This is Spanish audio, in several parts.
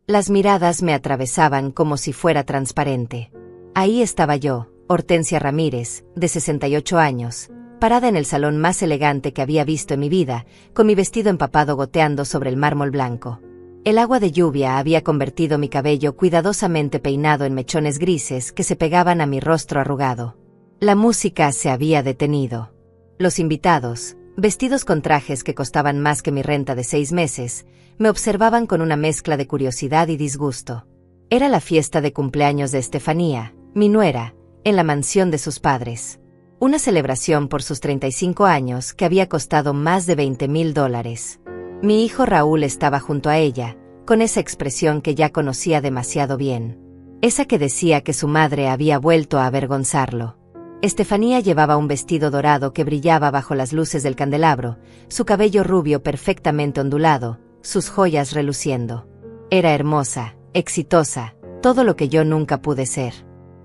Las miradas me atravesaban como si fuera transparente. Ahí estaba yo, Hortensia Ramírez, de 68 años, parada en el salón más elegante que había visto en mi vida, con mi vestido empapado goteando sobre el mármol blanco. El agua de lluvia había convertido mi cabello cuidadosamente peinado en mechones grises que se pegaban a mi rostro arrugado. La música se había detenido. Los invitados, vestidos con trajes que costaban más que mi renta de 6 meses, me observaban con una mezcla de curiosidad y disgusto. Era la fiesta de cumpleaños de Estefanía, mi nuera, en la mansión de sus padres. Una celebración por sus 35 años que había costado más de $20,000. Mi hijo Raúl estaba junto a ella, con esa expresión que ya conocía demasiado bien. Esa que decía que su madre había vuelto a avergonzarlo. Estefanía llevaba un vestido dorado que brillaba bajo las luces del candelabro, su cabello rubio perfectamente ondulado, sus joyas reluciendo. Era hermosa, exitosa, todo lo que yo nunca pude ser.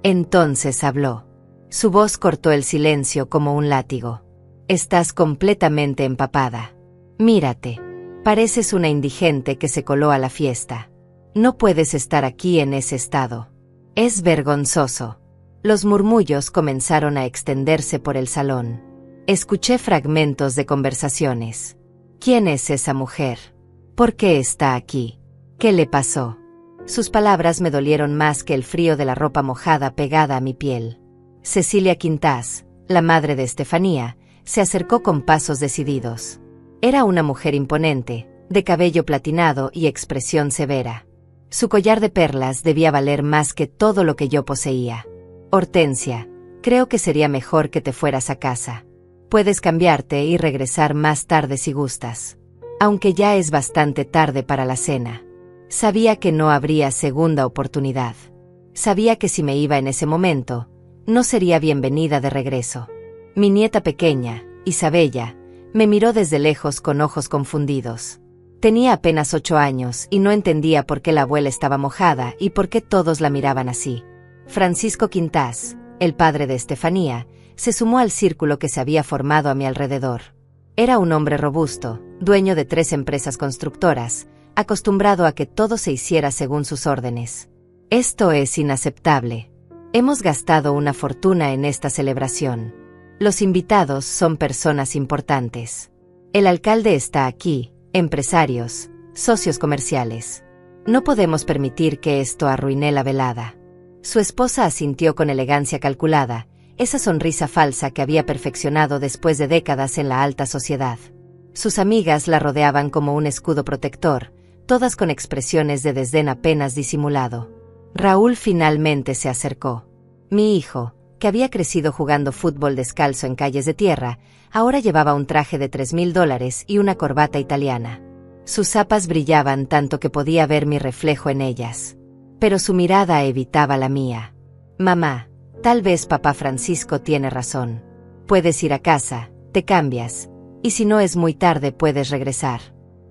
Entonces habló. Su voz cortó el silencio como un látigo. Estás completamente empapada. Mírate. Pareces una indigente que se coló a la fiesta. No puedes estar aquí en ese estado. Es vergonzoso. Los murmullos comenzaron a extenderse por el salón. Escuché fragmentos de conversaciones. ¿Quién es esa mujer? ¿Por qué está aquí? ¿Qué le pasó? Sus palabras me dolieron más que el frío de la ropa mojada pegada a mi piel. Cecilia Quintás, la madre de Estefanía, se acercó con pasos decididos. Era una mujer imponente, de cabello platinado y expresión severa. Su collar de perlas debía valer más que todo lo que yo poseía. Hortensia, creo que sería mejor que te fueras a casa. Puedes cambiarte y regresar más tarde si gustas. Aunque ya es bastante tarde para la cena. Sabía que no habría segunda oportunidad. Sabía que si me iba en ese momento, no sería bienvenida de regreso. Mi nieta pequeña, Isabella, me miró desde lejos con ojos confundidos. Tenía apenas 8 años y no entendía por qué la abuela estaba mojada y por qué todos la miraban así. Francisco Quintás, el padre de Estefanía, se sumó al círculo que se había formado a mi alrededor. Era un hombre robusto, dueño de 3 empresas constructoras, acostumbrado a que todo se hiciera según sus órdenes. Esto es inaceptable. Hemos gastado una fortuna en esta celebración. Los invitados son personas importantes. El alcalde está aquí, empresarios, socios comerciales. No podemos permitir que esto arruine la velada. Su esposa asintió con elegancia calculada, esa sonrisa falsa que había perfeccionado después de décadas en la alta sociedad. Sus amigas la rodeaban como un escudo protector, todas con expresiones de desdén apenas disimulado. Raúl finalmente se acercó. Mi hijo, que había crecido jugando fútbol descalzo en calles de tierra, ahora llevaba un traje de $3,000 y una corbata italiana. Sus zapas brillaban tanto que podía ver mi reflejo en ellas. Pero su mirada evitaba la mía. Mamá, tal vez papá Francisco tiene razón. Puedes ir a casa, te cambias, y si no es muy tarde puedes regresar.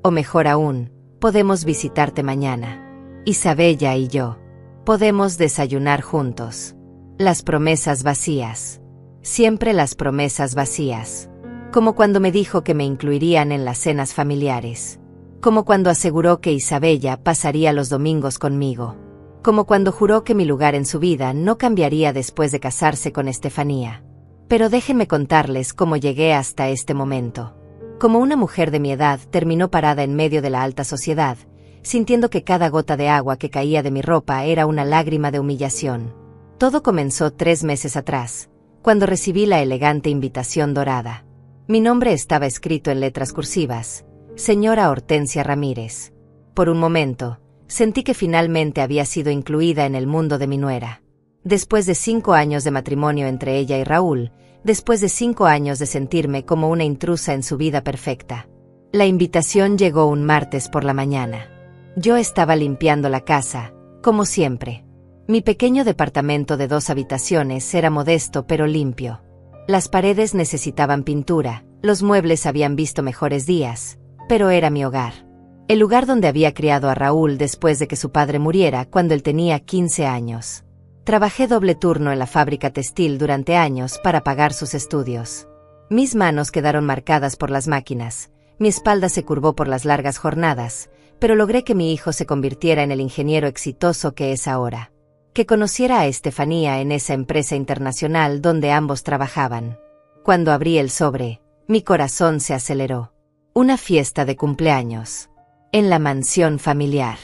O mejor aún, podemos visitarte mañana. Isabella y yo. Podemos desayunar juntos. Las promesas vacías. Siempre las promesas vacías. Como cuando me dijo que me incluirían en las cenas familiares. Como cuando aseguró que Isabella pasaría los domingos conmigo. Como cuando juró que mi lugar en su vida no cambiaría después de casarse con Estefanía. Pero déjenme contarles cómo llegué hasta este momento. Como una mujer de mi edad terminó parada en medio de la alta sociedad, sintiendo que cada gota de agua que caía de mi ropa era una lágrima de humillación. Todo comenzó 3 meses atrás, cuando recibí la elegante invitación dorada. Mi nombre estaba escrito en letras cursivas, señora Hortensia Ramírez. Por un momento, sentí que finalmente había sido incluida en el mundo de mi nuera. Después de 5 años de matrimonio entre ella y Raúl, después de 5 años de sentirme como una intrusa en su vida perfecta. La invitación llegó un martes por la mañana. Yo estaba limpiando la casa, como siempre. Mi pequeño departamento de 2 habitaciones era modesto pero limpio. Las paredes necesitaban pintura, los muebles habían visto mejores días, pero era mi hogar. El lugar donde había criado a Raúl después de que su padre muriera cuando él tenía 15 años. Trabajé doble turno en la fábrica textil durante años para pagar sus estudios. Mis manos quedaron marcadas por las máquinas, mi espalda se curvó por las largas jornadas, pero logré que mi hijo se convirtiera en el ingeniero exitoso que es ahora. Que conociera a Estefanía en esa empresa internacional donde ambos trabajaban. Cuando abrí el sobre, mi corazón se aceleró. Una fiesta de cumpleaños. En la mansión familiar.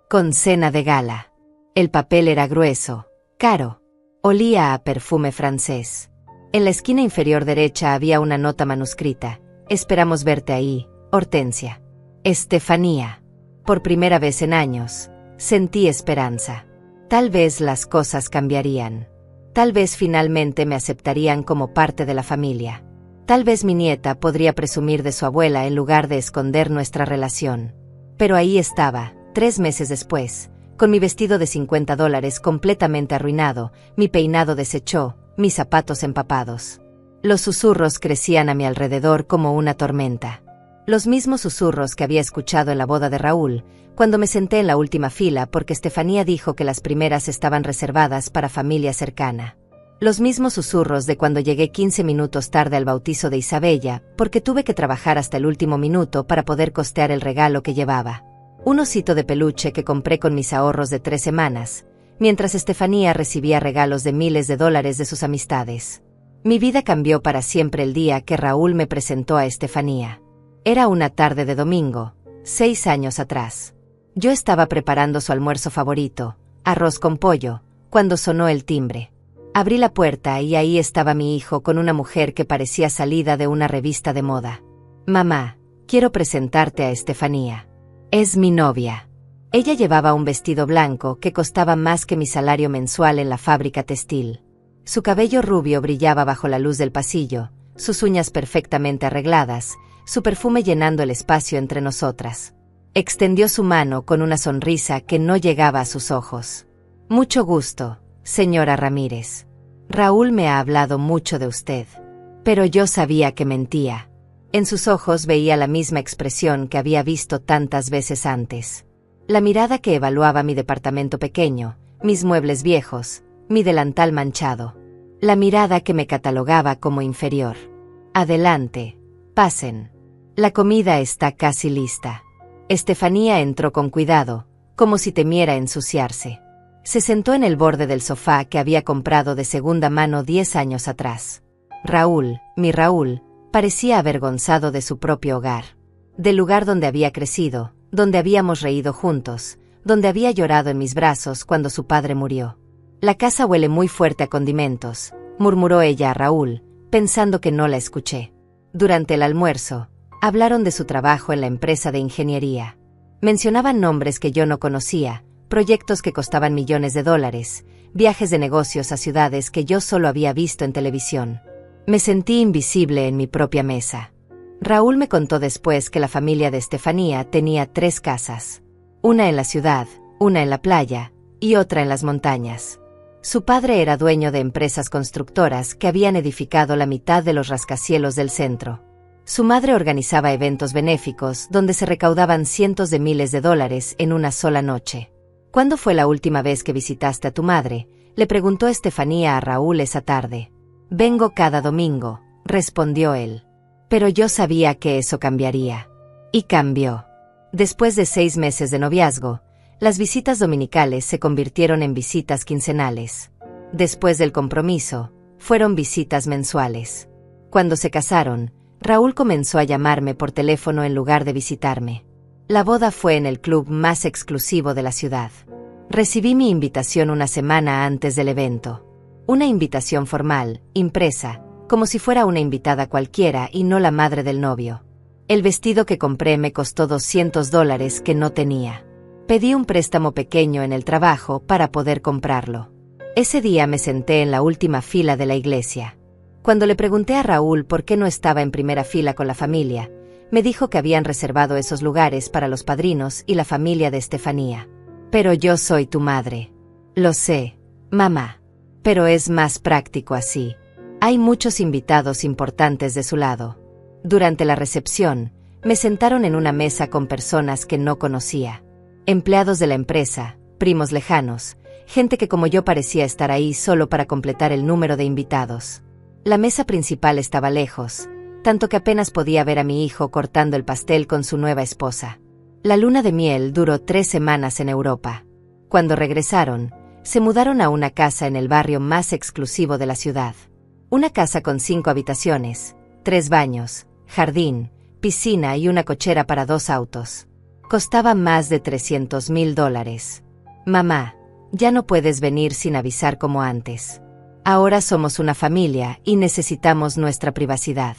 Con cena de gala. El papel era grueso, caro. Olía a perfume francés. En la esquina inferior derecha había una nota manuscrita. Esperamos verte ahí, Hortensia. Estefanía. Por primera vez en años, sentí esperanza. Tal vez las cosas cambiarían. Tal vez finalmente me aceptarían como parte de la familia. Tal vez mi nieta podría presumir de su abuela en lugar de esconder nuestra relación. Pero ahí estaba, 3 meses después, con mi vestido de $50 completamente arruinado, mi peinado deshecho, mis zapatos empapados. Los susurros crecían a mi alrededor como una tormenta. Los mismos susurros que había escuchado en la boda de Raúl, cuando me senté en la última fila porque Estefanía dijo que las primeras estaban reservadas para familia cercana. Los mismos susurros de cuando llegué 15 minutos tarde al bautizo de Isabella, porque tuve que trabajar hasta el último minuto para poder costear el regalo que llevaba. Un osito de peluche que compré con mis ahorros de 3 semanas, mientras Estefanía recibía regalos de miles de dólares de sus amistades. Mi vida cambió para siempre el día que Raúl me presentó a Estefanía. Era una tarde de domingo, 6 años atrás. Yo estaba preparando su almuerzo favorito, arroz con pollo, cuando sonó el timbre. Abrí la puerta y ahí estaba mi hijo con una mujer que parecía salida de una revista de moda. Mamá, quiero presentarte a Estefanía. Es mi novia. Ella llevaba un vestido blanco que costaba más que mi salario mensual en la fábrica textil. Su cabello rubio brillaba bajo la luz del pasillo, sus uñas perfectamente arregladas, su perfume llenando el espacio entre nosotras. Extendió su mano con una sonrisa que no llegaba a sus ojos. Mucho gusto, señora Ramírez. Raúl me ha hablado mucho de usted. Pero yo sabía que mentía. En sus ojos veía la misma expresión que había visto tantas veces antes. La mirada que evaluaba mi departamento pequeño, mis muebles viejos, mi delantal manchado. La mirada que me catalogaba como inferior. Adelante, pasen. La comida está casi lista. Estefanía entró con cuidado, como si temiera ensuciarse. Se sentó en el borde del sofá que había comprado de segunda mano 10 años atrás. Raúl, mi Raúl, parecía avergonzado de su propio hogar. Del lugar donde había crecido, donde habíamos reído juntos, donde había llorado en mis brazos cuando su padre murió. La casa huele muy fuerte a condimentos, murmuró ella a Raúl, pensando que no la escuché. Durante el almuerzo, hablaron de su trabajo en la empresa de ingeniería. Mencionaban nombres que yo no conocía, proyectos que costaban millones de dólares, viajes de negocios a ciudades que yo solo había visto en televisión. Me sentí invisible en mi propia mesa. Raúl me contó después que la familia de Estefanía tenía 3 casas. Una en la ciudad, una en la playa, y otra en las montañas. Su padre era dueño de empresas constructoras que habían edificado la mitad de los rascacielos del centro. Su madre organizaba eventos benéficos donde se recaudaban cientos de miles de dólares en una sola noche. ¿Cuándo fue la última vez que visitaste a tu madre?, le preguntó Estefanía a Raúl esa tarde. Vengo cada domingo, respondió él. Pero yo sabía que eso cambiaría. Y cambió. Después de 6 meses de noviazgo, las visitas dominicales se convirtieron en visitas quincenales. Después del compromiso, fueron visitas mensuales. Cuando se casaron, Raúl comenzó a llamarme por teléfono en lugar de visitarme. La boda fue en el club más exclusivo de la ciudad. Recibí mi invitación una semana antes del evento. Una invitación formal, impresa, como si fuera una invitada cualquiera y no la madre del novio. El vestido que compré me costó $200 que no tenía. Pedí un préstamo pequeño en el trabajo para poder comprarlo. Ese día me senté en la última fila de la iglesia. Cuando le pregunté a Raúl por qué no estaba en primera fila con la familia, me dijo que habían reservado esos lugares para los padrinos y la familia de Estefanía. Pero yo soy tu madre. Lo sé, mamá. Pero es más práctico así. Hay muchos invitados importantes de su lado. Durante la recepción, me sentaron en una mesa con personas que no conocía. Empleados de la empresa, primos lejanos, gente que como yo parecía estar ahí solo para completar el número de invitados. La mesa principal estaba lejos, tanto que apenas podía ver a mi hijo cortando el pastel con su nueva esposa. La luna de miel duró 3 semanas en Europa. Cuando regresaron, se mudaron a una casa en el barrio más exclusivo de la ciudad. Una casa con 5 habitaciones, 3 baños, jardín, piscina y una cochera para 2 autos. Costaba más de $300,000. Mamá, ya no puedes venir sin avisar como antes. Ahora somos una familia y necesitamos nuestra privacidad.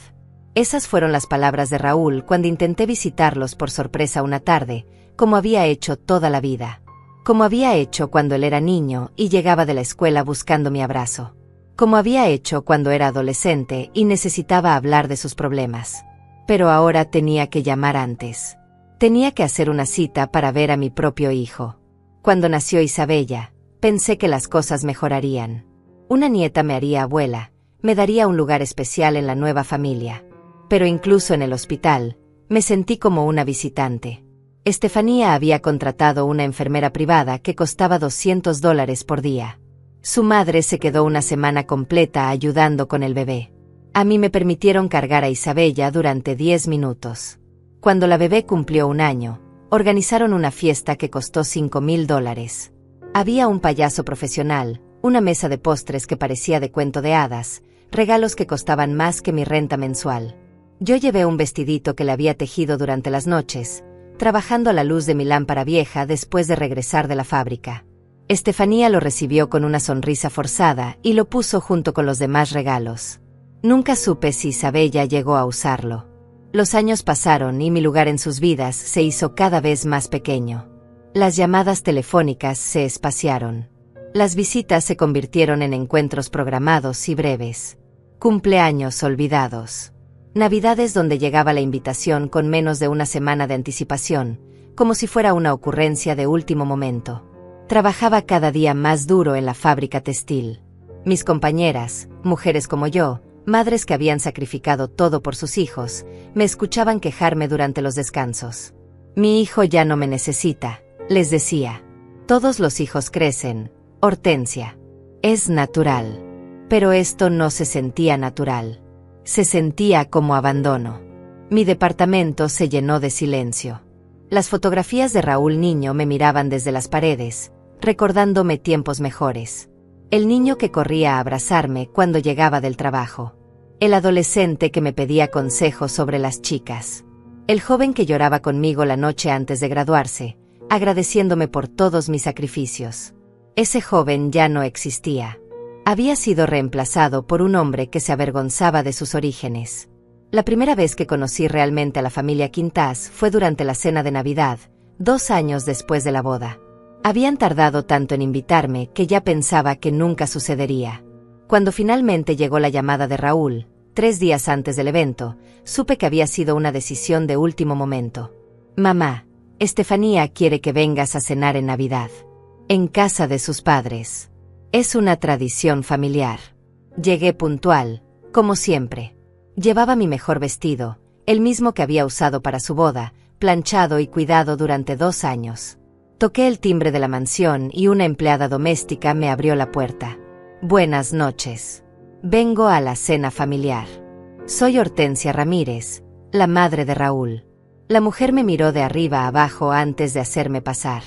Esas fueron las palabras de Raúl cuando intenté visitarlos por sorpresa una tarde, como había hecho toda la vida. Como había hecho cuando él era niño y llegaba de la escuela buscando mi abrazo. Como había hecho cuando era adolescente y necesitaba hablar de sus problemas. Pero ahora tenía que llamar antes. Tenía que hacer una cita para ver a mi propio hijo. Cuando nació Isabella, pensé que las cosas mejorarían. Una nieta me haría abuela, me daría un lugar especial en la nueva familia. Pero incluso en el hospital, me sentí como una visitante. Estefanía había contratado una enfermera privada que costaba $200 por día. Su madre se quedó una semana completa ayudando con el bebé. A mí me permitieron cargar a Isabella durante 10 minutos. Cuando la bebé cumplió 1 año, organizaron una fiesta que costó $5,000. Había un payaso profesional, una mesa de postres que parecía de cuento de hadas, regalos que costaban más que mi renta mensual. Yo llevé un vestidito que le había tejido durante las noches, trabajando a la luz de mi lámpara vieja después de regresar de la fábrica. Estefanía lo recibió con una sonrisa forzada y lo puso junto con los demás regalos. Nunca supe si Isabella llegó a usarlo. Los años pasaron y mi lugar en sus vidas se hizo cada vez más pequeño. Las llamadas telefónicas se espaciaron. Las visitas se convirtieron en encuentros programados y breves. Cumpleaños olvidados. Navidades donde llegaba la invitación con menos de una semana de anticipación, como si fuera una ocurrencia de último momento. Trabajaba cada día más duro en la fábrica textil. Mis compañeras, mujeres como yo, madres que habían sacrificado todo por sus hijos, me escuchaban quejarme durante los descansos. Mi hijo ya no me necesita, les decía. Todos los hijos crecen, Hortensia. Es natural. Pero esto no se sentía natural. Se sentía como abandono. Mi departamento se llenó de silencio. Las fotografías de Raúl niño me miraban desde las paredes, recordándome tiempos mejores. El niño que corría a abrazarme cuando llegaba del trabajo. El adolescente que me pedía consejos sobre las chicas. El joven que lloraba conmigo la noche antes de graduarse, agradeciéndome por todos mis sacrificios. Ese joven ya no existía. Había sido reemplazado por un hombre que se avergonzaba de sus orígenes. La primera vez que conocí realmente a la familia Quintás fue durante la cena de Navidad, 2 años después de la boda. Habían tardado tanto en invitarme que ya pensaba que nunca sucedería. Cuando finalmente llegó la llamada de Raúl, 3 días antes del evento, supe que había sido una decisión de último momento. Mamá, Estefanía quiere que vengas a cenar en Navidad. En casa de sus padres. Es una tradición familiar. Llegué puntual, como siempre. Llevaba mi mejor vestido, el mismo que había usado para su boda, planchado y cuidado durante 2 años. Toqué el timbre de la mansión y una empleada doméstica me abrió la puerta. Buenas noches. Vengo a la cena familiar. Soy Hortensia Ramírez, la madre de Raúl. La mujer me miró de arriba a abajo antes de hacerme pasar.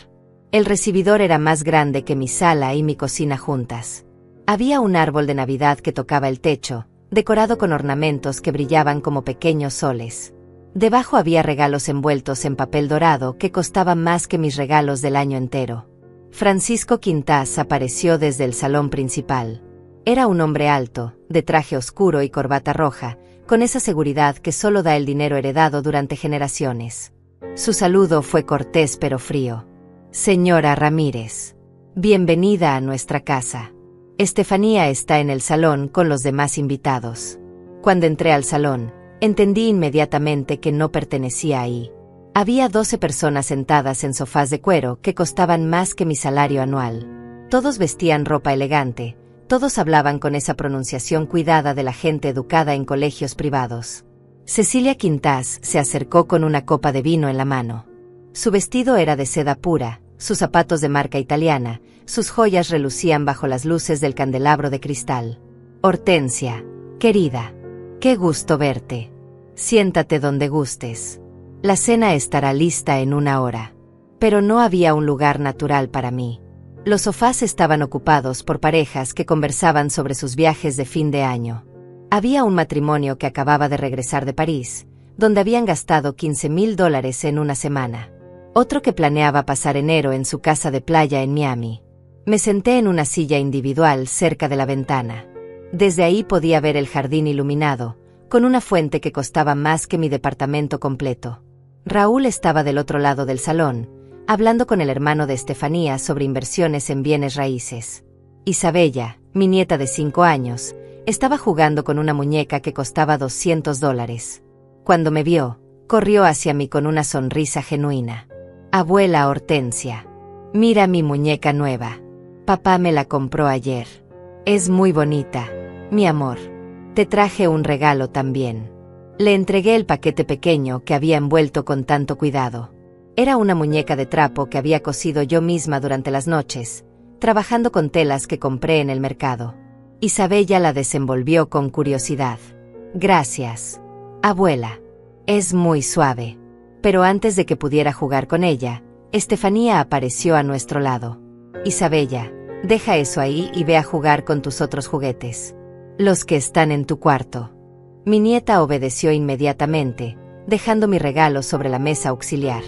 El recibidor era más grande que mi sala y mi cocina juntas. Había un árbol de Navidad que tocaba el techo, decorado con ornamentos que brillaban como pequeños soles. Debajo había regalos envueltos en papel dorado que costaban más que mis regalos del año entero. Francisco Quintás apareció desde el salón principal. Era un hombre alto, de traje oscuro y corbata roja, con esa seguridad que solo da el dinero heredado durante generaciones. Su saludo fue cortés pero frío. Señora Ramírez, bienvenida a nuestra casa. Estefanía está en el salón con los demás invitados. Cuando entré al salón, entendí inmediatamente que no pertenecía ahí. Había 12 personas sentadas en sofás de cuero que costaban más que mi salario anual. Todos vestían ropa elegante, todos hablaban con esa pronunciación cuidada de la gente educada en colegios privados. Cecilia Quintás se acercó con una copa de vino en la mano. Su vestido era de seda pura, sus zapatos de marca italiana, sus joyas relucían bajo las luces del candelabro de cristal. Hortensia, querida, qué gusto verte. Siéntate donde gustes. La cena estará lista en 1 hora. Pero no había un lugar natural para mí. Los sofás estaban ocupados por parejas que conversaban sobre sus viajes de fin de año. Había un matrimonio que acababa de regresar de París, donde habían gastado $15,000 en una semana. Otro que planeaba pasar enero en su casa de playa en Miami. Me senté en una silla individual cerca de la ventana. Desde ahí podía ver el jardín iluminado, con una fuente que costaba más que mi departamento completo. Raúl estaba del otro lado del salón, hablando con el hermano de Estefanía sobre inversiones en bienes raíces. Isabella, mi nieta de 5 años, estaba jugando con una muñeca que costaba $200. Cuando me vio, corrió hacia mí con una sonrisa genuina. Abuela Hortensia, mira mi muñeca nueva. Papá me la compró ayer. Es muy bonita, mi amor. Te traje un regalo también. Le entregué el paquete pequeño que había envuelto con tanto cuidado. Era una muñeca de trapo que había cosido yo misma durante las noches, trabajando con telas que compré en el mercado. Isabella la desenvolvió con curiosidad. Gracias, abuela. Es muy suave. Pero antes de que pudiera jugar con ella, Estefanía apareció a nuestro lado. Isabella, deja eso ahí y ve a jugar con tus otros juguetes. Los que están en tu cuarto. Mi nieta obedeció inmediatamente, dejando mi regalo sobre la mesa auxiliar.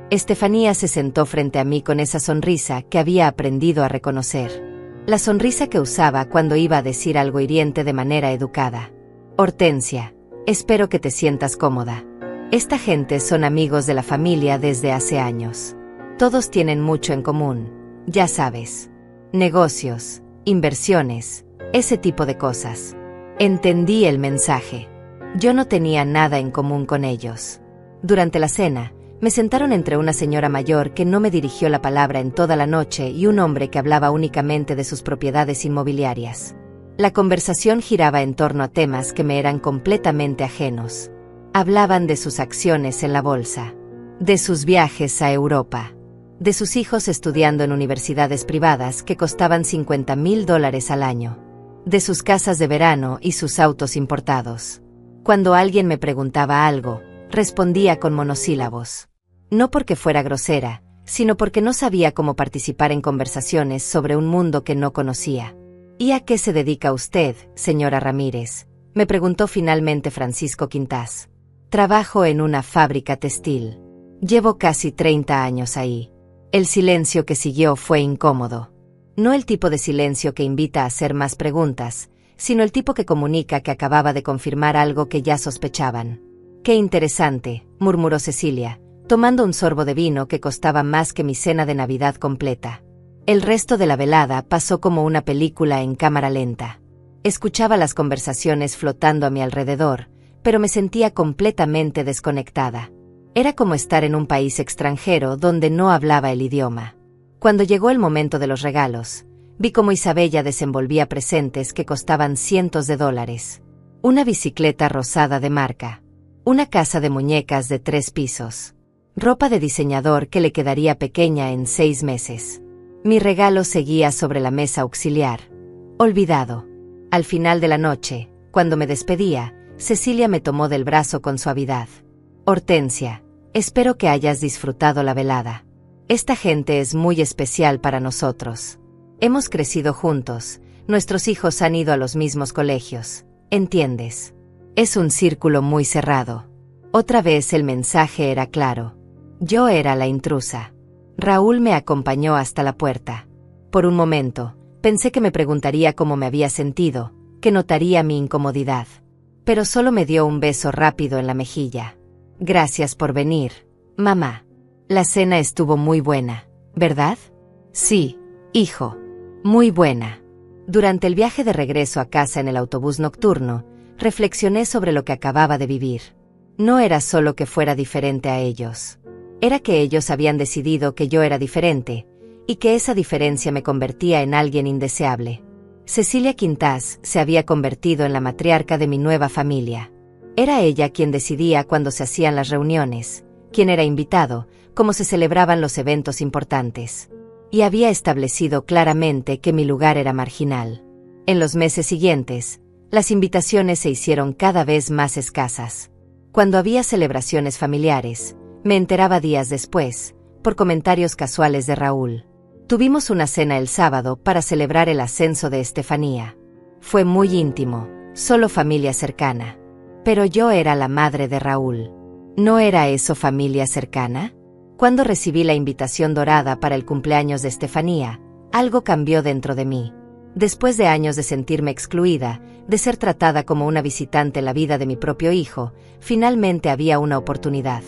Estefanía se sentó frente a mí con esa sonrisa que había aprendido a reconocer. La sonrisa que usaba cuando iba a decir algo hiriente de manera educada. Hortensia, espero que te sientas cómoda. Esta gente son amigos de la familia desde hace años. Todos tienen mucho en común, ya sabes. Negocios, inversiones, ese tipo de cosas. Entendí el mensaje. Yo no tenía nada en común con ellos. Durante la cena, me sentaron entre una señora mayor que no me dirigió la palabra en toda la noche y un hombre que hablaba únicamente de sus propiedades inmobiliarias. La conversación giraba en torno a temas que me eran completamente ajenos. Hablaban de sus acciones en la bolsa, de sus viajes a Europa, de sus hijos estudiando en universidades privadas que costaban $50,000 al año, de sus casas de verano y sus autos importados. Cuando alguien me preguntaba algo, respondía con monosílabos. No porque fuera grosera, sino porque no sabía cómo participar en conversaciones sobre un mundo que no conocía. ¿Y a qué se dedica usted, señora Ramírez?, me preguntó finalmente Francisco Quintás. Trabajo en una fábrica textil. Llevo casi 30 años ahí. El silencio que siguió fue incómodo. No el tipo de silencio que invita a hacer más preguntas, sino el tipo que comunica que acababa de confirmar algo que ya sospechaban. Qué interesante, murmuró Cecilia, tomando un sorbo de vino que costaba más que mi cena de Navidad completa. El resto de la velada pasó como una película en cámara lenta. Escuchaba las conversaciones flotando a mi alrededor, pero me sentía completamente desconectada. Era como estar en un país extranjero donde no hablaba el idioma. Cuando llegó el momento de los regalos, vi cómo Isabella desenvolvía presentes que costaban cientos de dólares. Una bicicleta rosada de marca. Una casa de muñecas de 3 pisos. Ropa de diseñador que le quedaría pequeña en 6 meses. Mi regalo seguía sobre la mesa auxiliar. Olvidado. Al final de la noche, cuando me despedía, Cecilia me tomó del brazo con suavidad. Hortensia, espero que hayas disfrutado la velada. Esta gente es muy especial para nosotros. Hemos crecido juntos, nuestros hijos han ido a los mismos colegios, ¿entiendes? Es un círculo muy cerrado. Otra vez el mensaje era claro. Yo era la intrusa. Raúl me acompañó hasta la puerta. Por un momento, pensé que me preguntaría cómo me había sentido, que notaría mi incomodidad. Pero solo me dio un beso rápido en la mejilla. Gracias por venir, mamá. La cena estuvo muy buena, ¿verdad? Sí, hijo. Muy buena. Durante el viaje de regreso a casa en el autobús nocturno, reflexioné sobre lo que acababa de vivir. No era solo que fuera diferente a ellos. Era que ellos habían decidido que yo era diferente, y que esa diferencia me convertía en alguien indeseable. Cecilia Quintás se había convertido en la matriarca de mi nueva familia. Era ella quien decidía cuándo se hacían las reuniones, quién era invitado, cómo se celebraban los eventos importantes. Y había establecido claramente que mi lugar era marginal. En los meses siguientes, las invitaciones se hicieron cada vez más escasas. Cuando había celebraciones familiares, Me enteraba días después, por comentarios casuales de Raúl. Tuvimos una cena el sábado para celebrar el ascenso de Estefanía. Fue muy íntimo, solo familia cercana. Pero yo era la madre de Raúl. ¿No era eso familia cercana? Cuando recibí la invitación dorada para el cumpleaños de Estefanía, algo cambió dentro de mí. Después de años de sentirme excluida, de ser tratada como una visitante en la vida de mi propio hijo, finalmente había una oportunidad.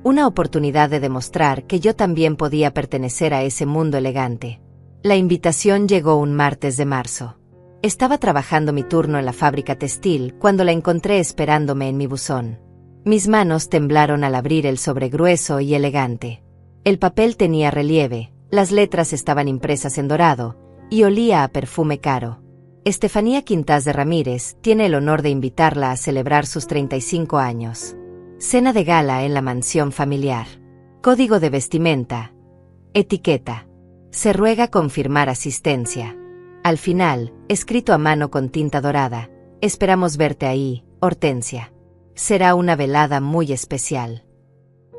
Una oportunidad de demostrar que yo también podía pertenecer a ese mundo elegante. La invitación llegó un martes de marzo. Estaba trabajando mi turno en la fábrica textil cuando la encontré esperándome en mi buzón. Mis manos temblaron al abrir el sobre grueso y elegante. El papel tenía relieve, las letras estaban impresas en dorado, y olía a perfume caro. Estefanía Quintás de Ramírez tiene el honor de invitarla a celebrar sus 35 años. Cena de gala en la mansión familiar. Código de vestimenta. Etiqueta. Se ruega confirmar asistencia. Al final, escrito a mano con tinta dorada, esperamos verte ahí, Hortensia. Será una velada muy especial.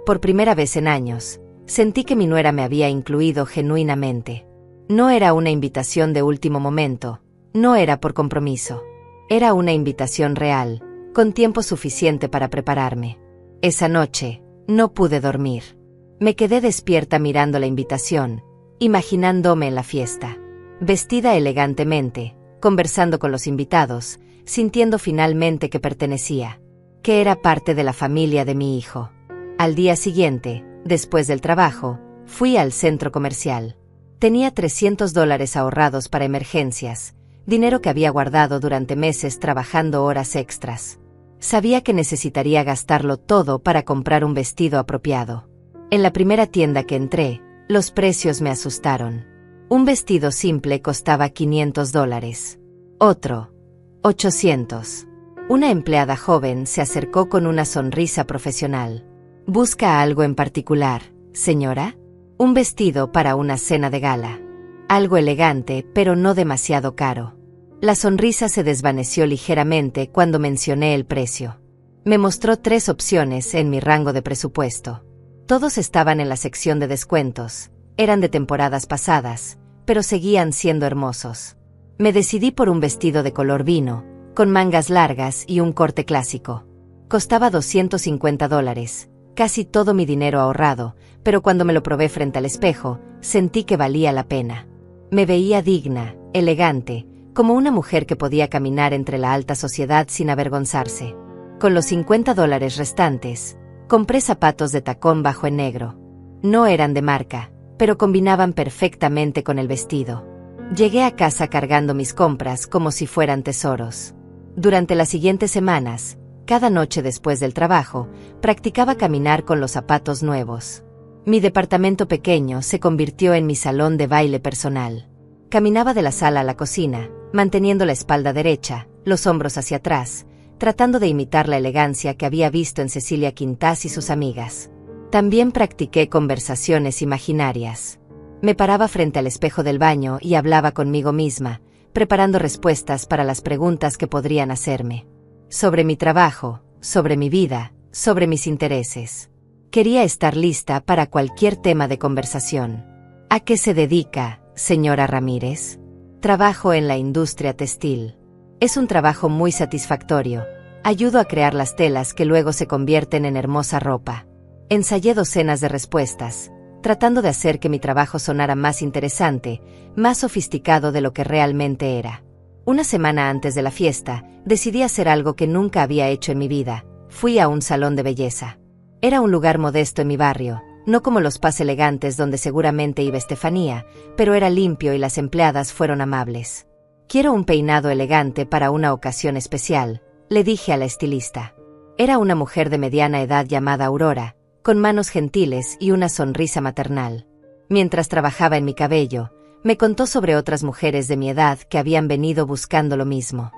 Por primera vez en años, sentí que mi nuera me había incluido genuinamente. No era una invitación de último momento, no era por compromiso. Era una invitación real, con tiempo suficiente para prepararme. Esa noche, no pude dormir. Me quedé despierta mirando la invitación, imaginándome en la fiesta. Vestida elegantemente, conversando con los invitados, sintiendo finalmente que pertenecía, que era parte de la familia de mi hijo. Al día siguiente, después del trabajo, fui al centro comercial. Tenía $300 ahorrados para emergencias, dinero que había guardado durante meses trabajando horas extras. Sabía que necesitaría gastarlo todo para comprar un vestido apropiado. En la primera tienda que entré, los precios me asustaron. Un vestido simple costaba $500. Otro, $800. Una empleada joven se acercó con una sonrisa profesional. ¿Busca algo en particular, señora? Un vestido para una cena de gala. Algo elegante, pero no demasiado caro. La sonrisa se desvaneció ligeramente cuando mencioné el precio. Me mostró 3 opciones en mi rango de presupuesto. Todos estaban en la sección de descuentos, eran de temporadas pasadas, pero seguían siendo hermosos. Me decidí por un vestido de color vino, con mangas largas y un corte clásico. Costaba $250, casi todo mi dinero ahorrado, pero cuando me lo probé frente al espejo, sentí que valía la pena. Me veía digna, elegante, como una mujer que podía caminar entre la alta sociedad sin avergonzarse. Con los $50 restantes, compré zapatos de tacón bajo en negro. No eran de marca, pero combinaban perfectamente con el vestido. Llegué a casa cargando mis compras como si fueran tesoros. Durante las siguientes semanas, cada noche después del trabajo, practicaba caminar con los zapatos nuevos. Mi departamento pequeño se convirtió en mi salón de baile personal. Caminaba de la sala a la cocina, manteniendo la espalda derecha, los hombros hacia atrás, tratando de imitar la elegancia que había visto en Cecilia Quintás y sus amigas. También practiqué conversaciones imaginarias. Me paraba frente al espejo del baño y hablaba conmigo misma, preparando respuestas para las preguntas que podrían hacerme. Sobre mi trabajo, sobre mi vida, sobre mis intereses. Quería estar lista para cualquier tema de conversación. ¿A qué se dedica, señora Ramírez? Trabajo en la industria textil. Es un trabajo muy satisfactorio. Ayudo a crear las telas que luego se convierten en hermosa ropa. Ensayé docenas de respuestas, tratando de hacer que mi trabajo sonara más interesante, más sofisticado de lo que realmente era. Una semana antes de la fiesta, decidí hacer algo que nunca había hecho en mi vida. Fui a un salón de belleza. Era un lugar modesto en mi barrio, no como los pas elegantes donde seguramente iba Estefanía, pero era limpio y las empleadas fueron amables. Quiero un peinado elegante para una ocasión especial, le dije a la estilista. Era una mujer de mediana edad llamada Aurora, con manos gentiles y una sonrisa maternal. Mientras trabajaba en mi cabello, me contó sobre otras mujeres de mi edad que habían venido buscando lo mismo.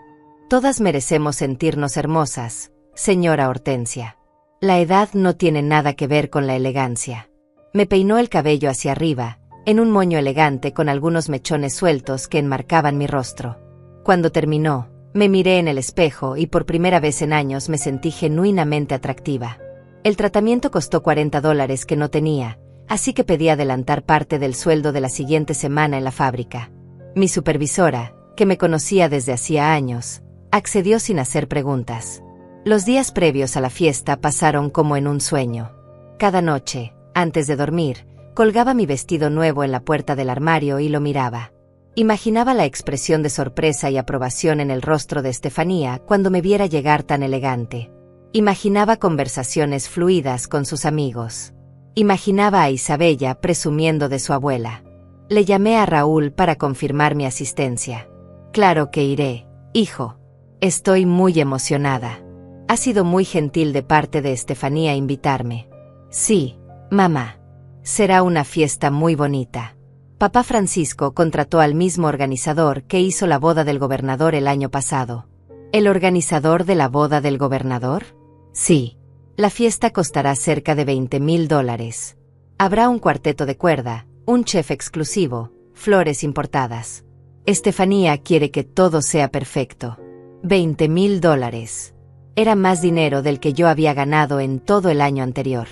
Todas merecemos sentirnos hermosas, señora Hortensia. La edad no tiene nada que ver con la elegancia. Me peinó el cabello hacia arriba, en un moño elegante con algunos mechones sueltos que enmarcaban mi rostro. Cuando terminó, me miré en el espejo y por primera vez en años me sentí genuinamente atractiva. El tratamiento costó $40 que no tenía, así que pedí adelantar parte del sueldo de la siguiente semana en la fábrica. Mi supervisora, que me conocía desde hacía años, accedió sin hacer preguntas. Los días previos a la fiesta pasaron como en un sueño. Cada noche, antes de dormir, colgaba mi vestido nuevo en la puerta del armario y lo miraba. Imaginaba la expresión de sorpresa y aprobación en el rostro de Estefanía cuando me viera llegar tan elegante. Imaginaba conversaciones fluidas con sus amigos. Imaginaba a Isabella presumiendo de su abuela. Le llamé a Raúl para confirmar mi asistencia. Claro que iré, hijo. Estoy muy emocionada. Ha sido muy gentil de parte de Estefanía invitarme. Sí, mamá. Será una fiesta muy bonita. Papá Francisco contrató al mismo organizador que hizo la boda del gobernador el año pasado. ¿El organizador de la boda del gobernador? Sí. La fiesta costará cerca de $20,000. Habrá un cuarteto de cuerda, un chef exclusivo, flores importadas. Estefanía quiere que todo sea perfecto. $20,000. Era más dinero del que yo había ganado en todo el año anterior.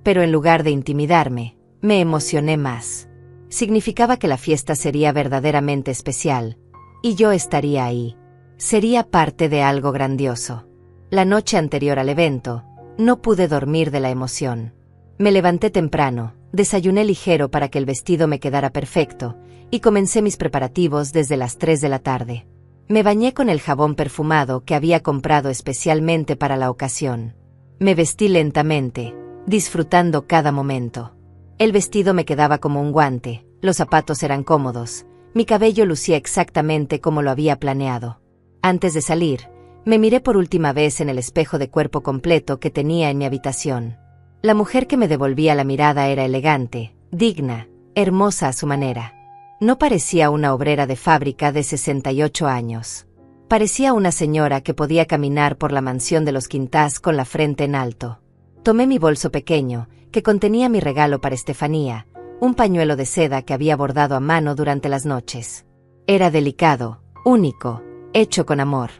Pero en lugar de intimidarme, me emocioné más. Significaba que la fiesta sería verdaderamente especial, y yo estaría ahí. Sería parte de algo grandioso. La noche anterior al evento, no pude dormir de la emoción. Me levanté temprano, desayuné ligero para que el vestido me quedara perfecto, y comencé mis preparativos desde las 3 de la tarde. Me bañé con el jabón perfumado que había comprado especialmente para la ocasión. Me vestí lentamente, disfrutando cada momento. El vestido me quedaba como un guante, los zapatos eran cómodos, mi cabello lucía exactamente como lo había planeado. Antes de salir, me miré por última vez en el espejo de cuerpo completo que tenía en mi habitación. La mujer que me devolvía la mirada era elegante, digna, hermosa a su manera. No parecía una obrera de fábrica de 68 años. Parecía una señora que podía caminar por la mansión de los Quintás con la frente en alto. Tomé mi bolso pequeño, que contenía mi regalo para Estefanía, un pañuelo de seda que había bordado a mano durante las noches. Era delicado, único, hecho con amor.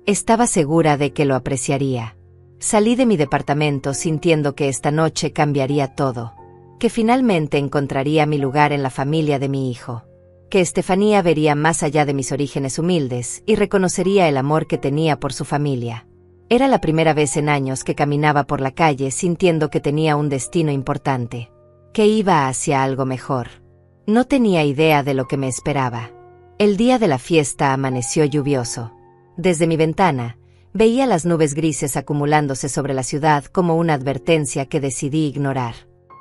Estaba segura de que lo apreciaría. Salí de mi departamento sintiendo que esta noche cambiaría todo, que finalmente encontraría mi lugar en la familia de mi hijo, que Estefanía vería más allá de mis orígenes humildes y reconocería el amor que tenía por su familia. Era la primera vez en años que caminaba por la calle sintiendo que tenía un destino importante, que iba hacia algo mejor. No tenía idea de lo que me esperaba. El día de la fiesta amaneció lluvioso. Desde mi ventana, veía las nubes grises acumulándose sobre la ciudad como una advertencia que decidí ignorar.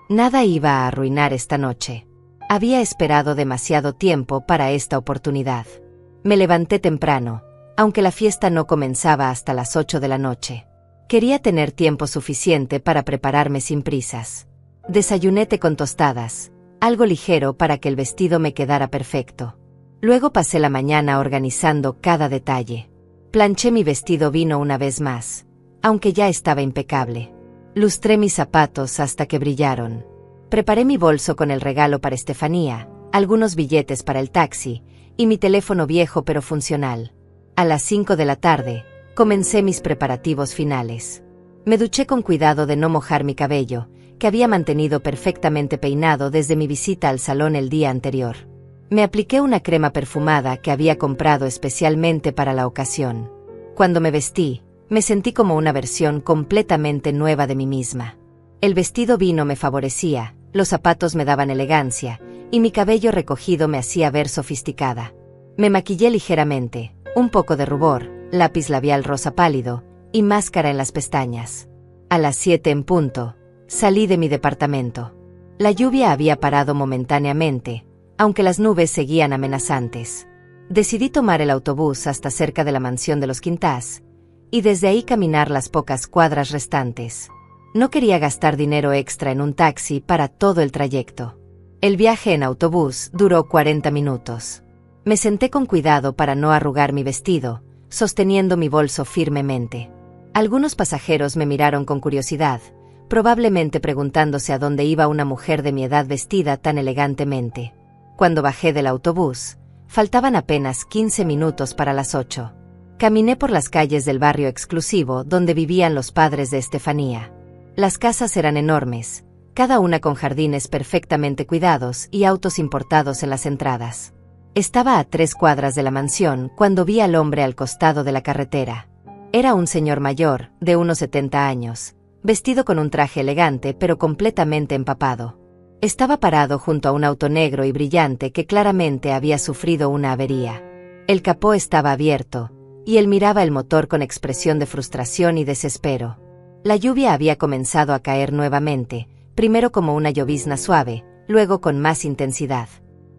Nada iba a arruinar esta noche. Había esperado demasiado tiempo para esta oportunidad. Me levanté temprano, aunque la fiesta no comenzaba hasta las 8 de la noche. Quería tener tiempo suficiente para prepararme sin prisas. Desayuné té con tostadas, algo ligero para que el vestido me quedara perfecto. Luego pasé la mañana organizando cada detalle. Planché mi vestido vino una vez más, aunque ya estaba impecable. Lustré mis zapatos hasta que brillaron. Preparé mi bolso con el regalo para Estefanía, algunos billetes para el taxi, y mi teléfono viejo pero funcional. A las 5 de la tarde, comencé mis preparativos finales. Me duché con cuidado de no mojar mi cabello, que había mantenido perfectamente peinado desde mi visita al salón el día anterior. Me apliqué una crema perfumada que había comprado especialmente para la ocasión. Cuando me vestí, me sentí como una versión completamente nueva de mí misma. El vestido vino me favorecía, los zapatos me daban elegancia, y mi cabello recogido me hacía ver sofisticada. Me maquillé ligeramente, un poco de rubor, lápiz labial rosa pálido, y máscara en las pestañas. A las 7 en punto, salí de mi departamento. La lluvia había parado momentáneamente, aunque las nubes seguían amenazantes. Decidí tomar el autobús hasta cerca de la mansión de los Quintás, y desde ahí caminar las pocas cuadras restantes. No quería gastar dinero extra en un taxi para todo el trayecto. El viaje en autobús duró 40 minutos. Me senté con cuidado para no arrugar mi vestido, sosteniendo mi bolso firmemente. Algunos pasajeros me miraron con curiosidad, probablemente preguntándose a dónde iba una mujer de mi edad vestida tan elegantemente. Cuando bajé del autobús, faltaban apenas 15 minutos para las 8. Caminé por las calles del barrio exclusivo donde vivían los padres de Estefanía. Las casas eran enormes, cada una con jardines perfectamente cuidados y autos importados en las entradas. Estaba a 3 cuadras de la mansión cuando vi al hombre al costado de la carretera. Era un señor mayor, de unos 70 años, vestido con un traje elegante pero completamente empapado. Estaba parado junto a un auto negro y brillante que claramente había sufrido una avería. El capó estaba abierto, y él miraba el motor con expresión de frustración y desespero. La lluvia había comenzado a caer nuevamente, primero como una llovizna suave, luego con más intensidad.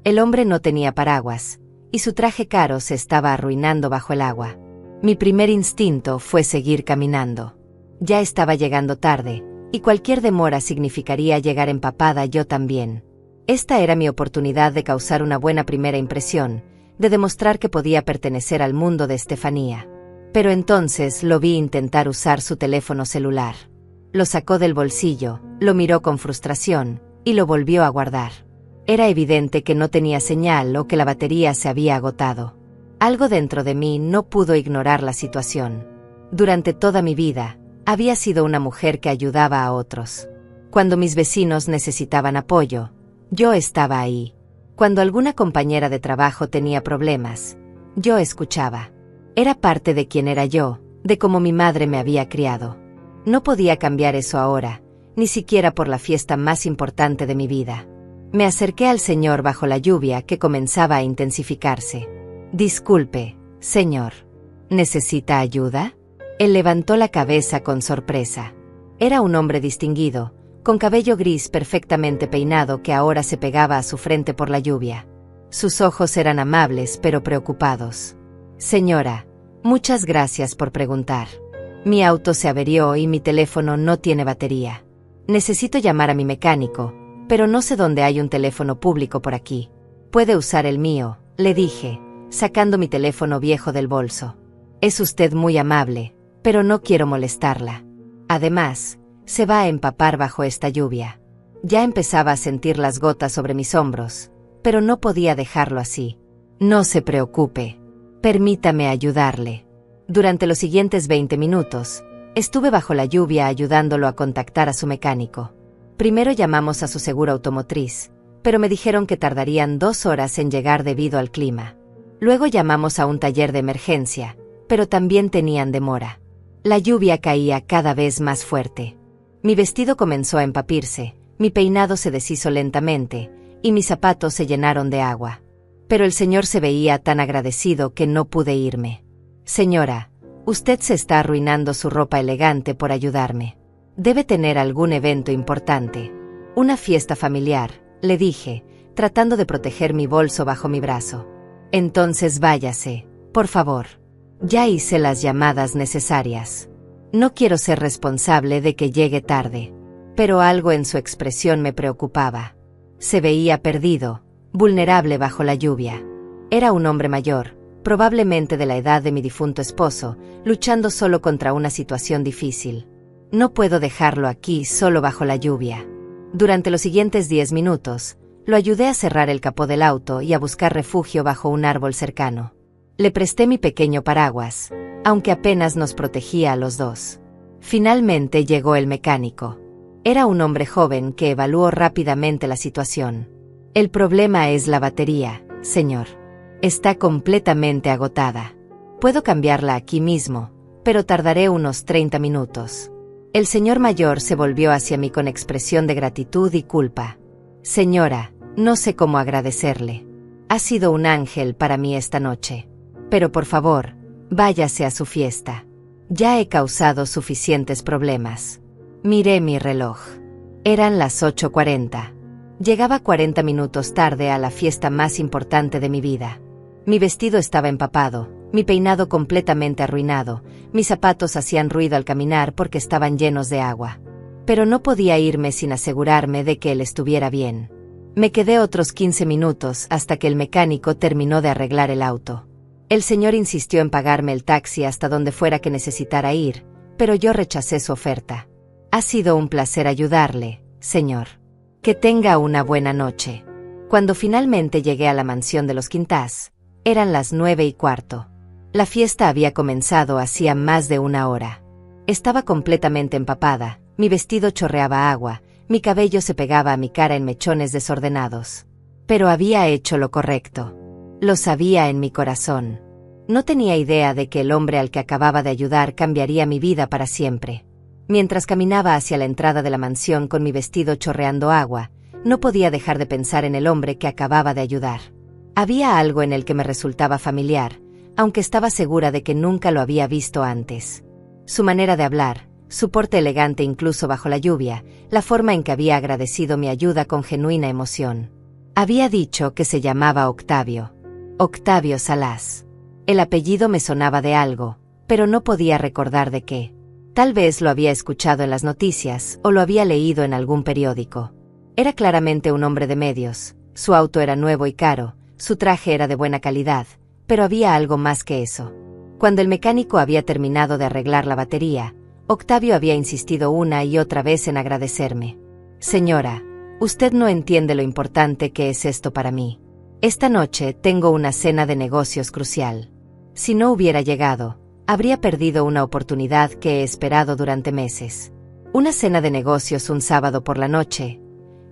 El hombre no tenía paraguas, y su traje caro se estaba arruinando bajo el agua. Mi primer instinto fue seguir caminando. Ya estaba llegando tarde, y cualquier demora significaría llegar empapada yo también. Esta era mi oportunidad de causar una buena primera impresión, de demostrar que podía pertenecer al mundo de Estefanía. Pero entonces lo vi intentar usar su teléfono celular. Lo sacó del bolsillo, lo miró con frustración, y lo volvió a guardar. Era evidente que no tenía señal o que la batería se había agotado. Algo dentro de mí no pudo ignorar la situación. Durante toda mi vida, había sido una mujer que ayudaba a otros. Cuando mis vecinos necesitaban apoyo, yo estaba ahí. Cuando alguna compañera de trabajo tenía problemas, yo escuchaba. Era parte de quien era yo, de cómo mi madre me había criado. No podía cambiar eso ahora, ni siquiera por la fiesta más importante de mi vida. Me acerqué al señor bajo la lluvia que comenzaba a intensificarse. Disculpe, señor. ¿Necesita ayuda? Él levantó la cabeza con sorpresa. Era un hombre distinguido, con cabello gris perfectamente peinado que ahora se pegaba a su frente por la lluvia. Sus ojos eran amables pero preocupados. Señora, muchas gracias por preguntar. Mi auto se averió y mi teléfono no tiene batería. Necesito llamar a mi mecánico, pero no sé dónde hay un teléfono público por aquí. Puede usar el mío, le dije, sacando mi teléfono viejo del bolso. Es usted muy amable, pero no quiero molestarla. Además, se va a empapar bajo esta lluvia. Ya empezaba a sentir las gotas sobre mis hombros, pero no podía dejarlo así. No se preocupe. Permítame ayudarle. Durante los siguientes 20 minutos, estuve bajo la lluvia ayudándolo a contactar a su mecánico. Primero llamamos a su seguro automotriz, pero me dijeron que tardarían 2 horas en llegar debido al clima. Luego llamamos a un taller de emergencia, pero también tenían demora. La lluvia caía cada vez más fuerte. Mi vestido comenzó a empapirse, mi peinado se deshizo lentamente, y mis zapatos se llenaron de agua. Pero el señor se veía tan agradecido que no pude irme. Señora, usted se está arruinando su ropa elegante por ayudarme. Debe tener algún evento importante. Una fiesta familiar, le dije, tratando de proteger mi bolso bajo mi brazo. Entonces váyase, por favor. Ya hice las llamadas necesarias. No quiero ser responsable de que llegue tarde. Pero algo en su expresión me preocupaba. Se veía perdido, vulnerable bajo la lluvia. Era un hombre mayor, probablemente de la edad de mi difunto esposo, luchando solo contra una situación difícil. No puedo dejarlo aquí solo bajo la lluvia. Durante los siguientes 10 minutos, lo ayudé a cerrar el capó del auto y a buscar refugio bajo un árbol cercano. Le presté mi pequeño paraguas, aunque apenas nos protegía a los dos. Finalmente llegó el mecánico. Era un hombre joven que evaluó rápidamente la situación. El problema es la batería, señor. Está completamente agotada. Puedo cambiarla aquí mismo, pero tardaré unos 30 minutos. El señor mayor se volvió hacia mí con expresión de gratitud y culpa. Señora, no sé cómo agradecerle. Ha sido un ángel para mí esta noche. Pero por favor, váyase a su fiesta. Ya he causado suficientes problemas. Miré mi reloj. Eran las 8:40. Llegaba 40 minutos tarde a la fiesta más importante de mi vida. Mi vestido estaba empapado, mi peinado completamente arruinado, mis zapatos hacían ruido al caminar porque estaban llenos de agua. Pero no podía irme sin asegurarme de que él estuviera bien. Me quedé otros 15 minutos hasta que el mecánico terminó de arreglar el auto. El señor insistió en pagarme el taxi hasta donde fuera que necesitara ir, pero yo rechacé su oferta. Ha sido un placer ayudarle, señor. Que tenga una buena noche. Cuando finalmente llegué a la mansión de los Quintás, eran las 9:15. La fiesta había comenzado hacía más de 1 hora. Estaba completamente empapada, Mi vestido chorreaba agua, mi cabello se pegaba a mi cara en mechones desordenados. Pero había hecho lo correcto. Lo sabía en mi corazón. No tenía idea de que el hombre al que acababa de ayudar cambiaría mi vida para siempre. Mientras caminaba hacia la entrada de la mansión con mi vestido chorreando agua, no podía dejar de pensar en el hombre que acababa de ayudar. Había algo en el que me resultaba familiar, aunque estaba segura de que nunca lo había visto antes. Su manera de hablar, su porte elegante incluso bajo la lluvia, la forma en que había agradecido mi ayuda con genuina emoción. Había dicho que se llamaba Octavio. Octavio Salas. El apellido me sonaba de algo, pero no podía recordar de qué. Tal vez lo había escuchado en las noticias o lo había leído en algún periódico. Era claramente un hombre de medios, su auto era nuevo y caro, su traje era de buena calidad, pero había algo más que eso. Cuando el mecánico había terminado de arreglar la batería, Octavio había insistido una y otra vez en agradecerme. Señora, usted no entiende lo importante que es esto para mí. Esta noche tengo una cena de negocios crucial. Si no hubiera llegado, habría perdido una oportunidad que he esperado durante meses. ¿Una cena de negocios un sábado por la noche?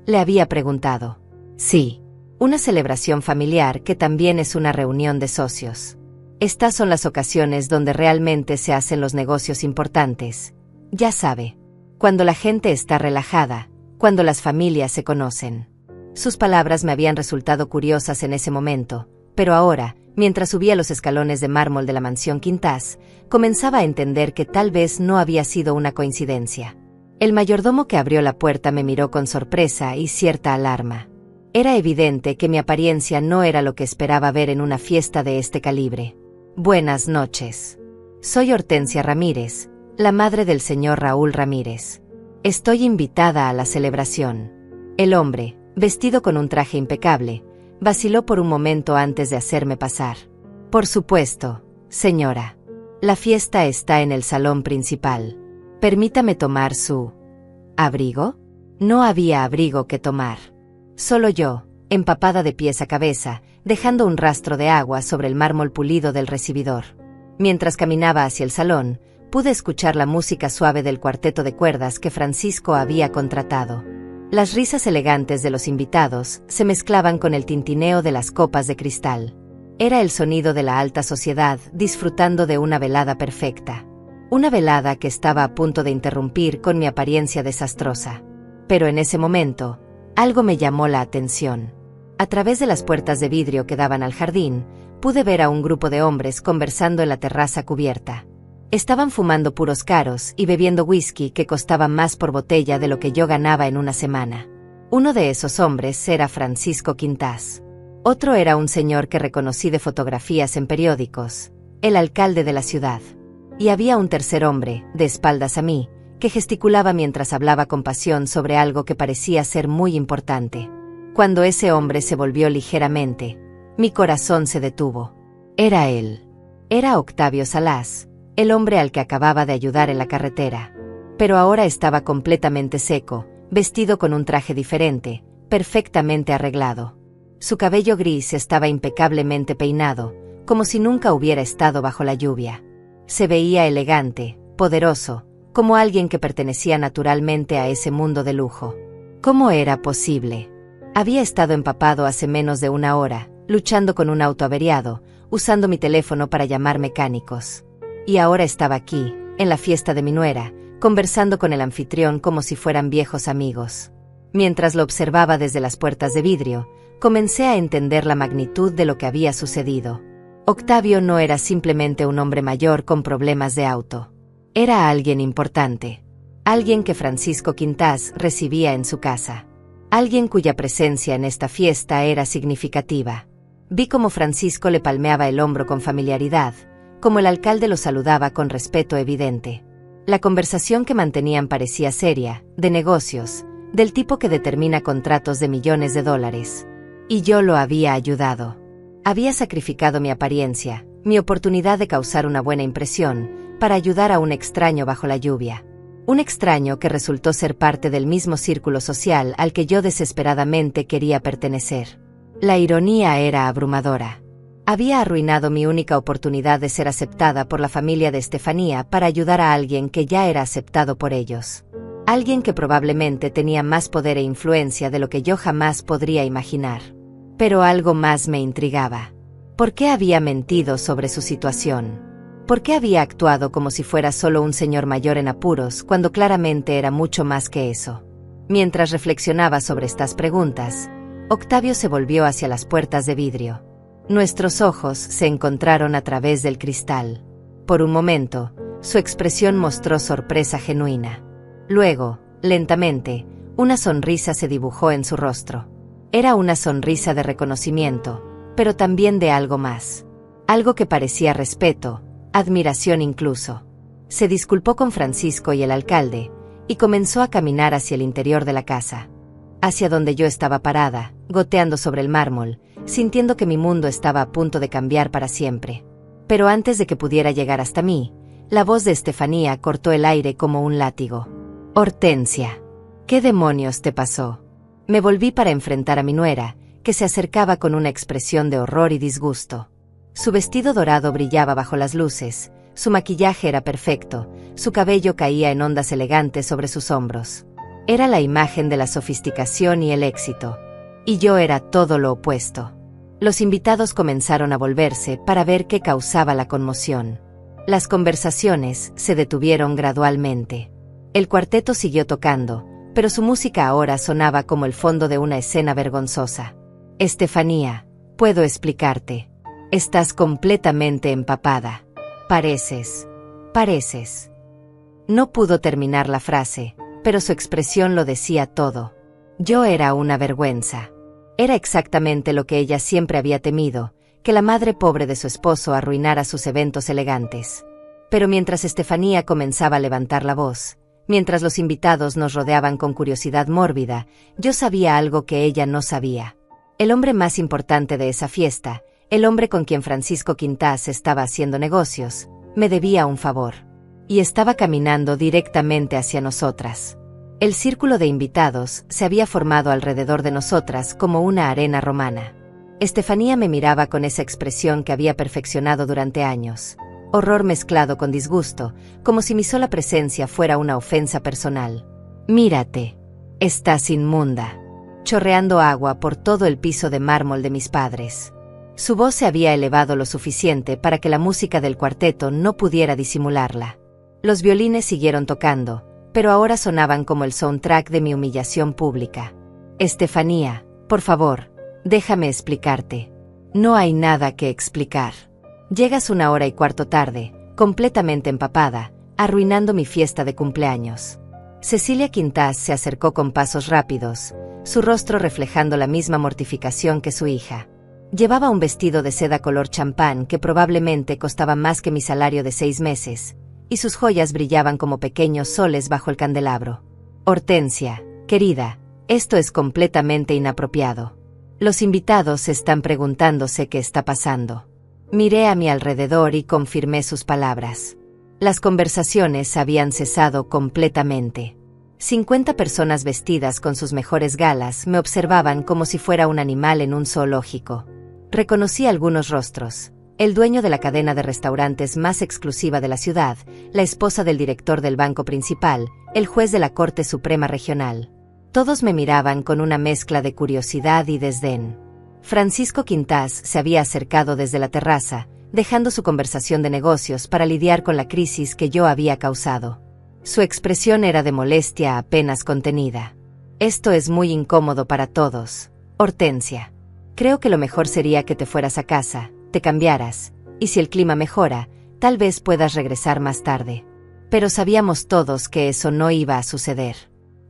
Le había preguntado. Sí. Una celebración familiar que también es una reunión de socios. Estas son las ocasiones donde realmente se hacen los negocios importantes. Ya sabe, cuando la gente está relajada, cuando las familias se conocen. Sus palabras me habían resultado curiosas en ese momento, pero ahora, mientras subía los escalones de mármol de la mansión Quintás, comenzaba a entender que tal vez no había sido una coincidencia. El mayordomo que abrió la puerta me miró con sorpresa y cierta alarma. Era evidente que mi apariencia no era lo que esperaba ver en una fiesta de este calibre. Buenas noches. Soy Hortensia Ramírez, la madre del señor Raúl Ramírez. Estoy invitada a la celebración. El hombre, vestido con un traje impecable, vaciló por un momento antes de hacerme pasar. Por supuesto, señora. La fiesta está en el salón principal. Permítame tomar su... ¿abrigo? No había abrigo que tomar. Solo yo, empapada de pies a cabeza, dejando un rastro de agua sobre el mármol pulido del recibidor. Mientras caminaba hacia el salón, pude escuchar la música suave del cuarteto de cuerdas que Francisco había contratado. Las risas elegantes de los invitados se mezclaban con el tintineo de las copas de cristal. Era el sonido de la alta sociedad disfrutando de una velada perfecta. Una velada que estaba a punto de interrumpir con mi apariencia desastrosa. Pero en ese momento, algo me llamó la atención. A través de las puertas de vidrio que daban al jardín, pude ver a un grupo de hombres conversando en la terraza cubierta. Estaban fumando puros caros y bebiendo whisky que costaba más por botella de lo que yo ganaba en una semana. Uno de esos hombres era Francisco Quintás. Otro era un señor que reconocí de fotografías en periódicos, el alcalde de la ciudad. Y había un tercer hombre, de espaldas a mí, que gesticulaba mientras hablaba con pasión sobre algo que parecía ser muy importante. Cuando ese hombre se volvió ligeramente, mi corazón se detuvo. Era él. Era Octavio Salas, el hombre al que acababa de ayudar en la carretera. Pero ahora estaba completamente seco, vestido con un traje diferente, perfectamente arreglado. Su cabello gris estaba impecablemente peinado, como si nunca hubiera estado bajo la lluvia. Se veía elegante, poderoso, como alguien que pertenecía naturalmente a ese mundo de lujo. ¿Cómo era posible? Había estado empapado hace menos de una hora, luchando con un auto averiado, usando mi teléfono para llamar mecánicos. Y ahora estaba aquí, en la fiesta de mi nuera, conversando con el anfitrión como si fueran viejos amigos. Mientras lo observaba desde las puertas de vidrio, comencé a entender la magnitud de lo que había sucedido. Octavio no era simplemente un hombre mayor con problemas de auto. Era alguien importante. Alguien que Francisco Quintás recibía en su casa. Alguien cuya presencia en esta fiesta era significativa. Vi cómo Francisco le palmeaba el hombro con familiaridad, como el alcalde lo saludaba con respeto evidente. La conversación que mantenían parecía seria, de negocios, del tipo que determina contratos de millones de dólares. Y yo lo había ayudado. Había sacrificado mi apariencia, mi oportunidad de causar una buena impresión, para ayudar a un extraño bajo la lluvia. Un extraño que resultó ser parte del mismo círculo social al que yo desesperadamente quería pertenecer. La ironía era abrumadora. Había arruinado mi única oportunidad de ser aceptada por la familia de Estefanía para ayudar a alguien que ya era aceptado por ellos. Alguien que probablemente tenía más poder e influencia de lo que yo jamás podría imaginar. Pero algo más me intrigaba. ¿Por qué había mentido sobre su situación? ¿Por qué había actuado como si fuera solo un señor mayor en apuros, cuando claramente era mucho más que eso? Mientras reflexionaba sobre estas preguntas, Octavio se volvió hacia las puertas de vidrio. Nuestros ojos se encontraron a través del cristal. Por un momento, su expresión mostró sorpresa genuina. Luego, lentamente, una sonrisa se dibujó en su rostro. Era una sonrisa de reconocimiento, pero también de algo más. Algo que parecía respeto, admiración incluso. Se disculpó con Francisco y el alcalde, y comenzó a caminar hacia el interior de la casa. Hacia donde yo estaba parada, goteando sobre el mármol, sintiendo que mi mundo estaba a punto de cambiar para siempre. Pero antes de que pudiera llegar hasta mí, la voz de Estefanía cortó el aire como un látigo. «Hortensia, ¿qué demonios te pasó?». Me volví para enfrentar a mi nuera, que se acercaba con una expresión de horror y disgusto. Su vestido dorado brillaba bajo las luces, su maquillaje era perfecto, su cabello caía en ondas elegantes sobre sus hombros. Era la imagen de la sofisticación y el éxito. Y yo era todo lo opuesto. Los invitados comenzaron a volverse para ver qué causaba la conmoción. Las conversaciones se detuvieron gradualmente. El cuarteto siguió tocando, pero su música ahora sonaba como el fondo de una escena vergonzosa. «Estefanía, puedo explicarte. Estás completamente empapada. Pareces. No pudo terminar la frase, pero su expresión lo decía todo. Yo era una vergüenza. Era exactamente lo que ella siempre había temido, que la madre pobre de su esposo arruinara sus eventos elegantes. Pero mientras Estefanía comenzaba a levantar la voz, mientras los invitados nos rodeaban con curiosidad mórbida, yo sabía algo que ella no sabía. El hombre más importante de esa fiesta, el hombre con quien Francisco Quintás estaba haciendo negocios, me debía un favor. Y estaba caminando directamente hacia nosotras. El círculo de invitados se había formado alrededor de nosotras como una arena romana. Estefanía me miraba con esa expresión que había perfeccionado durante años. Horror mezclado con disgusto, como si mi sola presencia fuera una ofensa personal. «Mírate. Estás inmunda», chorreando agua por todo el piso de mármol de mis padres. Su voz se había elevado lo suficiente para que la música del cuarteto no pudiera disimularla. Los violines siguieron tocando, pero ahora sonaban como el soundtrack de mi humillación pública. «Estefanía, por favor, déjame explicarte». «No hay nada que explicar. Llegas 1:15 tarde, completamente empapada, arruinando mi fiesta de cumpleaños». Cecilia Quintás se acercó con pasos rápidos, su rostro reflejando la misma mortificación que su hija. Llevaba un vestido de seda color champán que probablemente costaba más que mi salario de 6 meses, y sus joyas brillaban como pequeños soles bajo el candelabro. «Hortensia, querida, esto es completamente inapropiado. Los invitados están preguntándose qué está pasando». Miré a mi alrededor y confirmé sus palabras. Las conversaciones habían cesado completamente. 50 personas vestidas con sus mejores galas me observaban como si fuera un animal en un zoológico. Reconocí algunos rostros. El dueño de la cadena de restaurantes más exclusiva de la ciudad, la esposa del director del banco principal, el juez de la Corte Suprema Regional. Todos me miraban con una mezcla de curiosidad y desdén. Francisco Quintás se había acercado desde la terraza, dejando su conversación de negocios para lidiar con la crisis que yo había causado. Su expresión era de molestia apenas contenida. «Esto es muy incómodo para todos, Hortensia. Creo que lo mejor sería que te fueras a casa, te cambiaras, y si el clima mejora, tal vez puedas regresar más tarde». Pero sabíamos todos que eso no iba a suceder.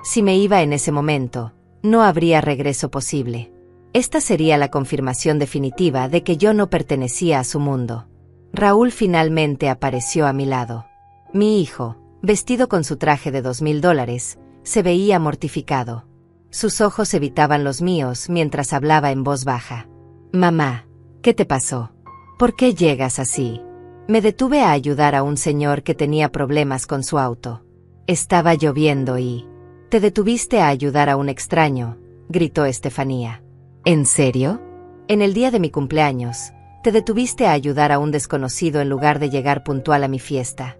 Si me iba en ese momento, no habría regreso posible. Esta sería la confirmación definitiva de que yo no pertenecía a su mundo. Raúl finalmente apareció a mi lado. Mi hijo, vestido con su traje de $2000, se veía mortificado. Sus ojos evitaban los míos mientras hablaba en voz baja. «Mamá, ¿qué te pasó? ¿Por qué llegas así?». Me detuve a ayudar a un señor que tenía problemas con su auto. Estaba lloviendo y... «¿Te detuviste a ayudar a un extraño?», gritó Estefanía. «¿En serio? En el día de mi cumpleaños, te detuviste a ayudar a un desconocido en lugar de llegar puntual a mi fiesta».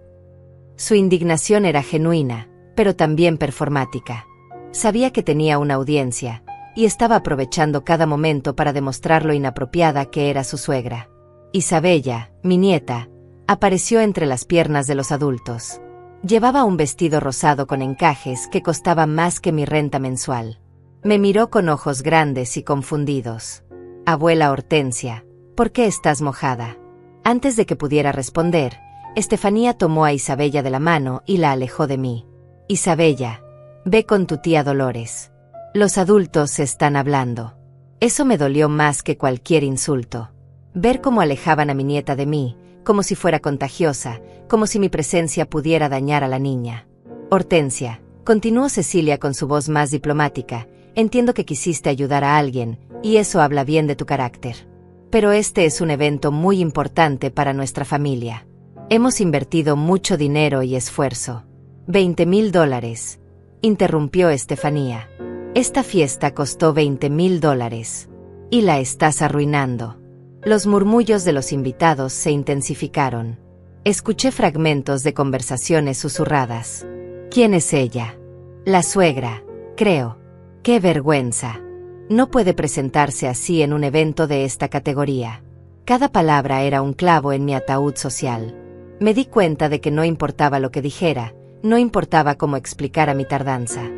Su indignación era genuina, pero también performática. Sabía que tenía una audiencia, y estaba aprovechando cada momento para demostrar lo inapropiada que era su suegra. Isabella, mi nieta, apareció entre las piernas de los adultos. Llevaba un vestido rosado con encajes que costaba más que mi renta mensual. Me miró con ojos grandes y confundidos. Abuela Hortensia, ¿por qué estás mojada? Antes de que pudiera responder, Estefanía tomó a Isabella de la mano y la alejó de mí. Isabella, ve con tu tía Dolores. Los adultos están hablando. Eso me dolió más que cualquier insulto. Ver cómo alejaban a mi nieta de mí, como si fuera contagiosa, como si mi presencia pudiera dañar a la niña. Hortensia, continuó Cecilia con su voz más diplomática, entiendo que quisiste ayudar a alguien, y eso habla bien de tu carácter. Pero este es un evento muy importante para nuestra familia. Hemos invertido mucho dinero y esfuerzo. $20,000, interrumpió Estefanía. Esta fiesta costó $20,000. Y la estás arruinando. Los murmullos de los invitados se intensificaron. Escuché fragmentos de conversaciones susurradas. ¿Quién es ella? La suegra, creo. ¡Qué vergüenza! No puede presentarse así en un evento de esta categoría. Cada palabra era un clavo en mi ataúd social. Me di cuenta de que no importaba lo que dijera, no importaba cómo explicara mi tardanza.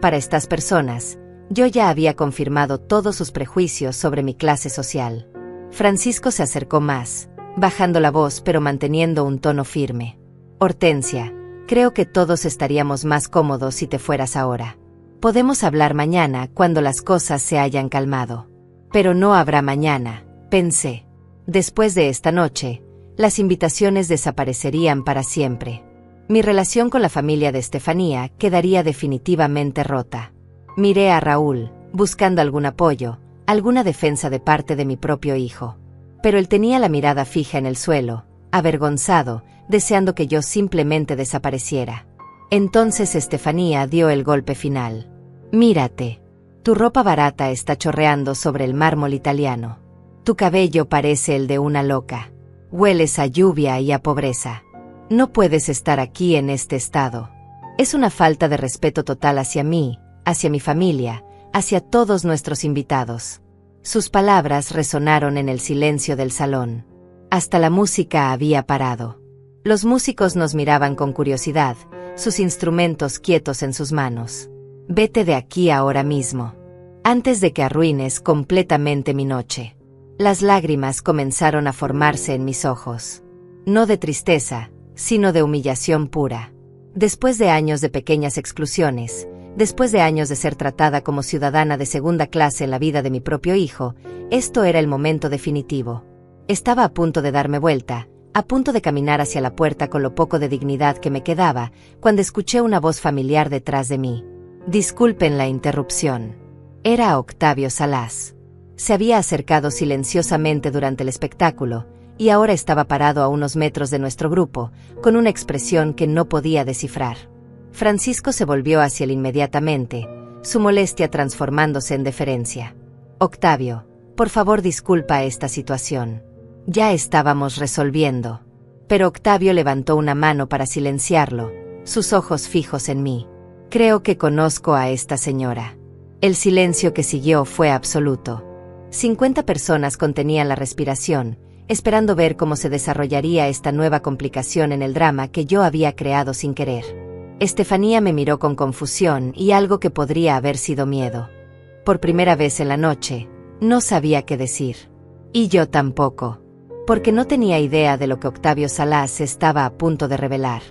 Para estas personas, yo ya había confirmado todos sus prejuicios sobre mi clase social. Francisco se acercó más, bajando la voz pero manteniendo un tono firme. Hortensia, creo que todos estaríamos más cómodos si te fueras ahora. Podemos hablar mañana cuando las cosas se hayan calmado. Pero no habrá mañana, pensé. Después de esta noche, las invitaciones desaparecerían para siempre. Mi relación con la familia de Estefanía quedaría definitivamente rota. Miré a Raúl, buscando algún apoyo, alguna defensa de parte de mi propio hijo. Pero él tenía la mirada fija en el suelo, avergonzado, deseando que yo simplemente desapareciera. Entonces Estefanía dio el golpe final. Mírate. Tu ropa barata está chorreando sobre el mármol italiano. Tu cabello parece el de una loca. Hueles a lluvia y a pobreza. No puedes estar aquí en este estado. Es una falta de respeto total hacia mí, hacia mi familia, hacia todos nuestros invitados. Sus palabras resonaron en el silencio del salón. Hasta la música había parado. Los músicos nos miraban con curiosidad, sus instrumentos quietos en sus manos. Vete de aquí ahora mismo, antes de que arruines completamente mi noche. Las lágrimas comenzaron a formarse en mis ojos. No de tristeza, sino de humillación pura. Después de años de pequeñas exclusiones, después de años de ser tratada como ciudadana de segunda clase en la vida de mi propio hijo, esto era el momento definitivo. Estaba a punto de darme vuelta, a punto de caminar hacia la puerta con lo poco de dignidad que me quedaba, cuando escuché una voz familiar detrás de mí. Disculpen la interrupción. Era Octavio Salás. Se había acercado silenciosamente durante el espectáculo, y ahora estaba parado a unos metros de nuestro grupo, con una expresión que no podía descifrar. Francisco se volvió hacia él inmediatamente, su molestia transformándose en deferencia. Octavio, por favor disculpa esta situación. Ya estábamos resolviendo. Pero Octavio levantó una mano para silenciarlo, sus ojos fijos en mí. Creo que conozco a esta señora. El silencio que siguió fue absoluto. 50 personas contenían la respiración, esperando ver cómo se desarrollaría esta nueva complicación en el drama que yo había creado sin querer. Estefanía me miró con confusión y algo que podría haber sido miedo. Por primera vez en la noche, no sabía qué decir. Y yo tampoco. Porque no tenía idea de lo que Octavio Salás estaba a punto de revelar.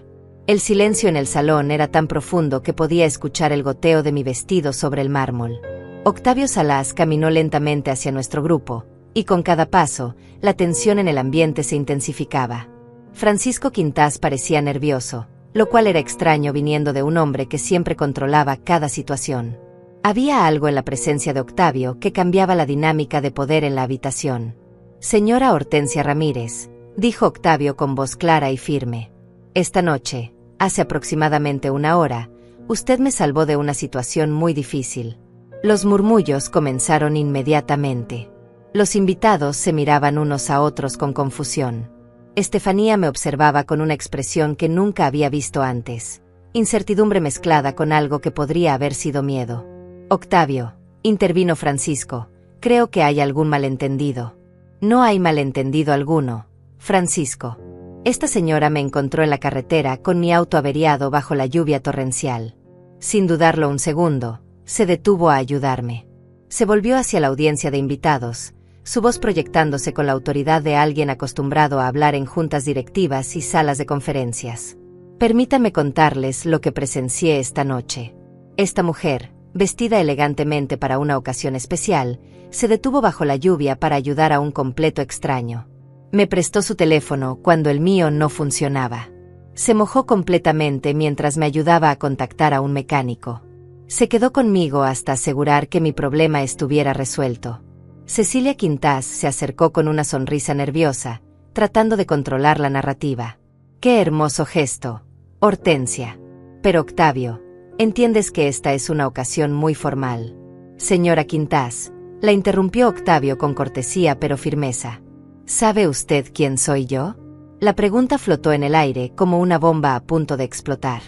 El silencio en el salón era tan profundo que podía escuchar el goteo de mi vestido sobre el mármol. Octavio Salás caminó lentamente hacia nuestro grupo, y con cada paso, la tensión en el ambiente se intensificaba. Francisco Quintás parecía nervioso, lo cual era extraño viniendo de un hombre que siempre controlaba cada situación. Había algo en la presencia de Octavio que cambiaba la dinámica de poder en la habitación. Señora Hortensia Ramírez, dijo Octavio con voz clara y firme. Esta noche, hace aproximadamente una hora, usted me salvó de una situación muy difícil. Los murmullos comenzaron inmediatamente. Los invitados se miraban unos a otros con confusión. Estefanía me observaba con una expresión que nunca había visto antes. incertidumbre mezclada con algo que podría haber sido miedo. Octavio, intervino Francisco, creo que hay algún malentendido. No hay malentendido alguno, Francisco. Esta señora me encontró en la carretera con mi auto averiado bajo la lluvia torrencial. Sin dudarlo un segundo, se detuvo a ayudarme. Se volvió hacia la audiencia de invitados, su voz proyectándose con la autoridad de alguien acostumbrado a hablar en juntas directivas y salas de conferencias. Permítanme contarles lo que presencié esta noche. Esta mujer, vestida elegantemente para una ocasión especial, se detuvo bajo la lluvia para ayudar a un completo extraño. Me prestó su teléfono cuando el mío no funcionaba. Se mojó completamente mientras me ayudaba a contactar a un mecánico. Se quedó conmigo hasta asegurar que mi problema estuviera resuelto. Cecilia Quintás se acercó con una sonrisa nerviosa, tratando de controlar la narrativa. ¡Qué hermoso gesto, Hortensia! Pero Octavio, entiendes que esta es una ocasión muy formal. Señora Quintás, la interrumpió Octavio con cortesía pero firmeza. ¿Sabe usted quién soy yo? La pregunta flotó en el aire como una bomba a punto de explotar.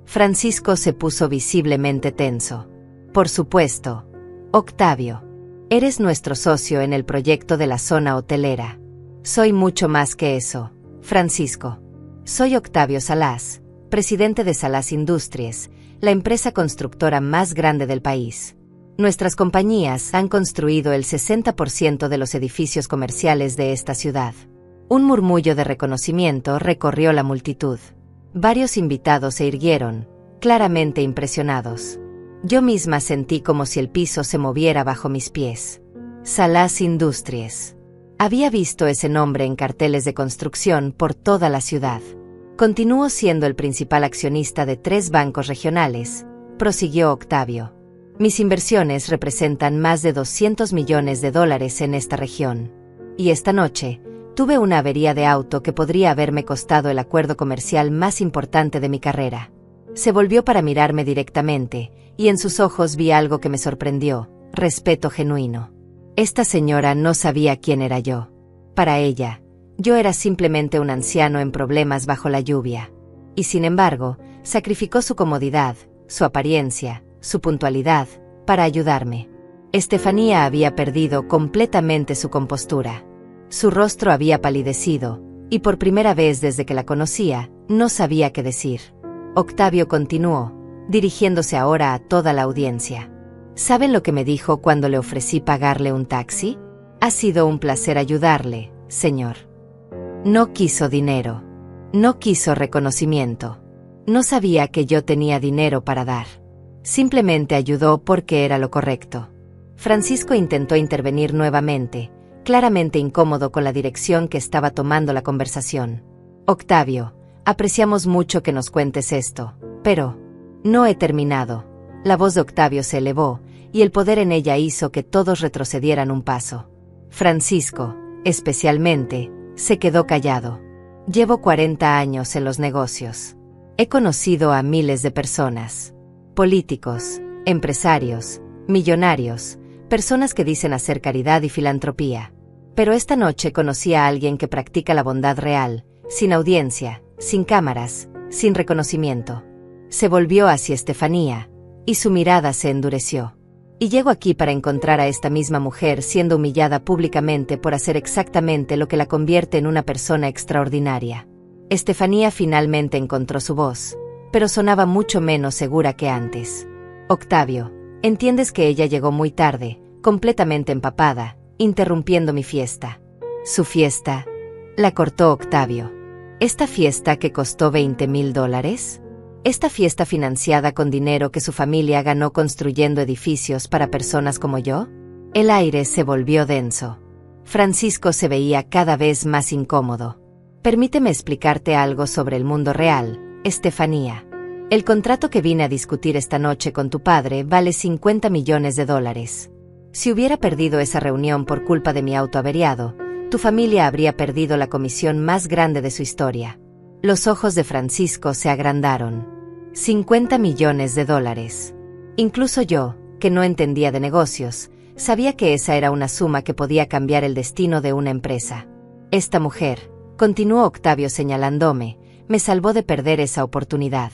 Francisco se puso visiblemente tenso. Por supuesto, Octavio. Eres nuestro socio en el proyecto de la zona hotelera. Soy mucho más que eso, Francisco. Soy Octavio Salas, presidente de Salas Industries, la empresa constructora más grande del país. Nuestras compañías han construido el 60% de los edificios comerciales de esta ciudad. Un murmullo de reconocimiento recorrió la multitud. Varios invitados se irguieron, claramente impresionados. Yo misma sentí como si el piso se moviera bajo mis pies. Salas Industries. Había visto ese nombre en carteles de construcción por toda la ciudad. Continúo siendo el principal accionista de 3 bancos regionales, prosiguió Octavio. Mis inversiones representan más de $200 millones en esta región. Y esta noche, tuve una avería de auto que podría haberme costado el acuerdo comercial más importante de mi carrera. Se volvió para mirarme directamente, y en sus ojos vi algo que me sorprendió, respeto genuino. Esta señora no sabía quién era yo. Para ella, yo era simplemente un anciano en problemas bajo la lluvia. Y sin embargo, sacrificó su comodidad, su apariencia, su puntualidad, para ayudarme. Estefanía había perdido completamente su compostura. Su rostro había palidecido, y por primera vez desde que la conocía, no sabía qué decir. Octavio continuó, dirigiéndose ahora a toda la audiencia. ¿Saben lo que me dijo cuando le ofrecí pagarle un taxi? Ha sido un placer ayudarle, señor. No quiso dinero. No quiso reconocimiento. No sabía que yo tenía dinero para dar. Simplemente ayudó porque era lo correcto. Francisco intentó intervenir nuevamente, claramente incómodo con la dirección que estaba tomando la conversación. Octavio, apreciamos mucho que nos cuentes esto, pero no he terminado. La voz de Octavio se elevó, y el poder en ella hizo que todos retrocedieran un paso. Francisco, especialmente, se quedó callado. Llevo 40 años en los negocios. He conocido a miles de personas. Políticos, empresarios, millonarios, personas que dicen hacer caridad y filantropía. Pero esta noche conocí a alguien que practica la bondad real, sin audiencia, sin cámaras, sin reconocimiento. Se volvió hacia Estefanía, y su mirada se endureció. Y llego aquí para encontrar a esta misma mujer siendo humillada públicamente por hacer exactamente lo que la convierte en una persona extraordinaria. Estefanía finalmente encontró su voz, pero sonaba mucho menos segura que antes. Octavio, entiendes que ella llegó muy tarde, completamente empapada, interrumpiendo mi fiesta. ¿Su fiesta? La cortó Octavio. ¿Esta fiesta que costó $20,000? ¿Esta fiesta financiada con dinero que su familia ganó construyendo edificios para personas como yo? El aire se volvió denso. Francisco se veía cada vez más incómodo. Permíteme explicarte algo sobre el mundo real, Estefanía. El contrato que vine a discutir esta noche con tu padre vale $50 millones. Si hubiera perdido esa reunión por culpa de mi auto averiado, tu familia habría perdido la comisión más grande de su historia. Los ojos de Francisco se agrandaron. $50 millones. Incluso yo, que no entendía de negocios, sabía que esa era una suma que podía cambiar el destino de una empresa. Esta mujer, continuó Octavio señalándome, me salvó de perder esa oportunidad.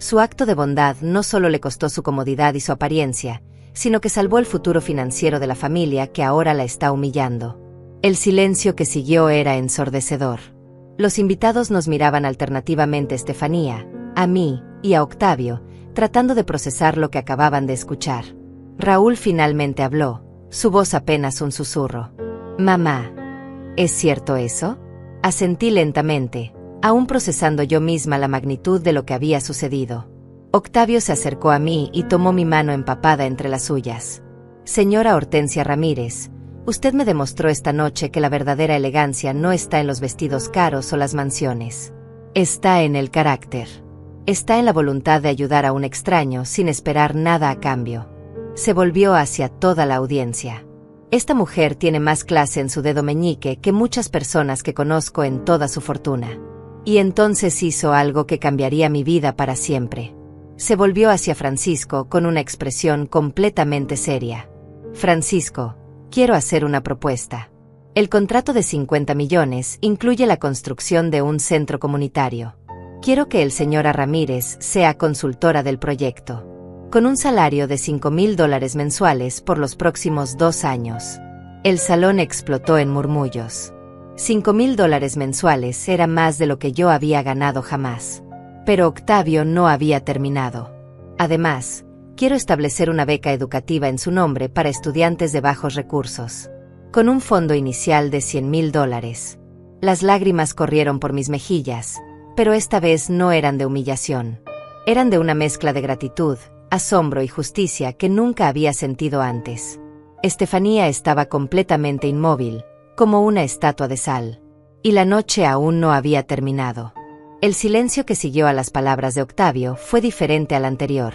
Su acto de bondad no solo le costó su comodidad y su apariencia, sino que salvó el futuro financiero de la familia que ahora la está humillando. El silencio que siguió era ensordecedor. Los invitados nos miraban alternativamente a Estefanía, a mí y a Octavio, tratando de procesar lo que acababan de escuchar. Raúl finalmente habló, su voz apenas un susurro. «Mamá, ¿es cierto eso?». Asentí lentamente, aún procesando yo misma la magnitud de lo que había sucedido. Octavio se acercó a mí y tomó mi mano empapada entre las suyas. «Señora Hortensia Ramírez, usted me demostró esta noche que la verdadera elegancia no está en los vestidos caros o las mansiones. Está en el carácter. Está en la voluntad de ayudar a un extraño sin esperar nada a cambio». Se volvió hacia toda la audiencia. «Esta mujer tiene más clase en su dedo meñique que muchas personas que conozco en toda su fortuna». Y entonces hizo algo que cambiaría mi vida para siempre. Se volvió hacia Francisco con una expresión completamente seria. «Francisco, quiero hacer una propuesta. El contrato de 50 millones incluye la construcción de un centro comunitario. Quiero que el señora Ramírez sea consultora del proyecto, con un salario de $5,000 mensuales por los próximos 2 años». El salón explotó en murmullos. $5,000 mensuales era más de lo que yo había ganado jamás. Pero Octavio no había terminado. «Además, quiero establecer una beca educativa en su nombre para estudiantes de bajos recursos, con un fondo inicial de $100,000. Las lágrimas corrieron por mis mejillas, pero esta vez no eran de humillación. Eran de una mezcla de gratitud, asombro y justicia que nunca había sentido antes. Estefanía estaba completamente inmóvil, como una estatua de sal. Y la noche aún no había terminado. El silencio que siguió a las palabras de Octavio fue diferente al anterior.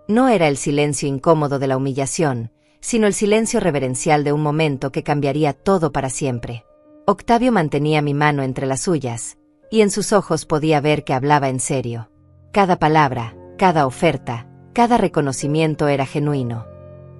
No era el silencio incómodo de la humillación, sino el silencio reverencial de un momento que cambiaría todo para siempre. Octavio mantenía mi mano entre las suyas, y en sus ojos podía ver que hablaba en serio. Cada palabra, cada oferta, cada reconocimiento era genuino.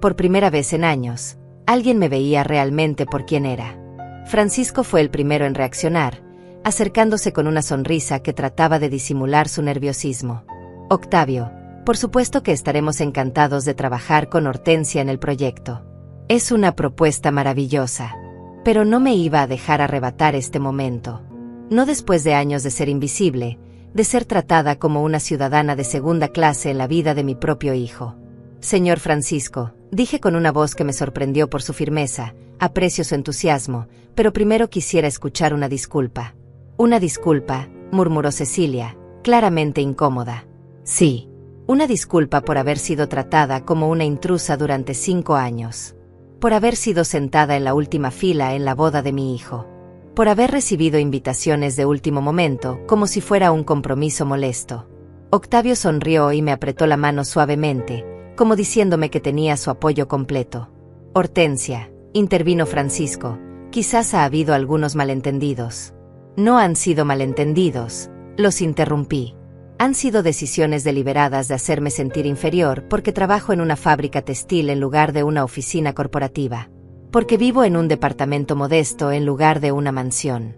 Por primera vez en años, alguien me veía realmente por quien era. Francisco fue el primero en reaccionar, acercándose con una sonrisa que trataba de disimular su nerviosismo. «Octavio, por supuesto que estaremos encantados de trabajar con Hortensia en el proyecto. Es una propuesta maravillosa. Pero no me iba a dejar arrebatar este momento. No después de años de ser invisible, de ser tratada como una ciudadana de segunda clase en la vida de mi propio hijo. Señor Francisco», dije con una voz que me sorprendió por su firmeza, «aprecio su entusiasmo, pero primero quisiera escuchar una disculpa». «Una disculpa», murmuró Cecilia, claramente incómoda. «Sí, una disculpa por haber sido tratada como una intrusa durante 5 años. Por haber sido sentada en la última fila en la boda de mi hijo. Por haber recibido invitaciones de último momento como si fuera un compromiso molesto». Octavio sonrió y me apretó la mano suavemente, como diciéndome que tenía su apoyo completo. «Hortensia», intervino Francisco, «quizás ha habido algunos malentendidos». «No han sido malentendidos», los interrumpí. «Han sido decisiones deliberadas de hacerme sentir inferior porque trabajo en una fábrica textil en lugar de una oficina corporativa. Porque vivo en un departamento modesto en lugar de una mansión.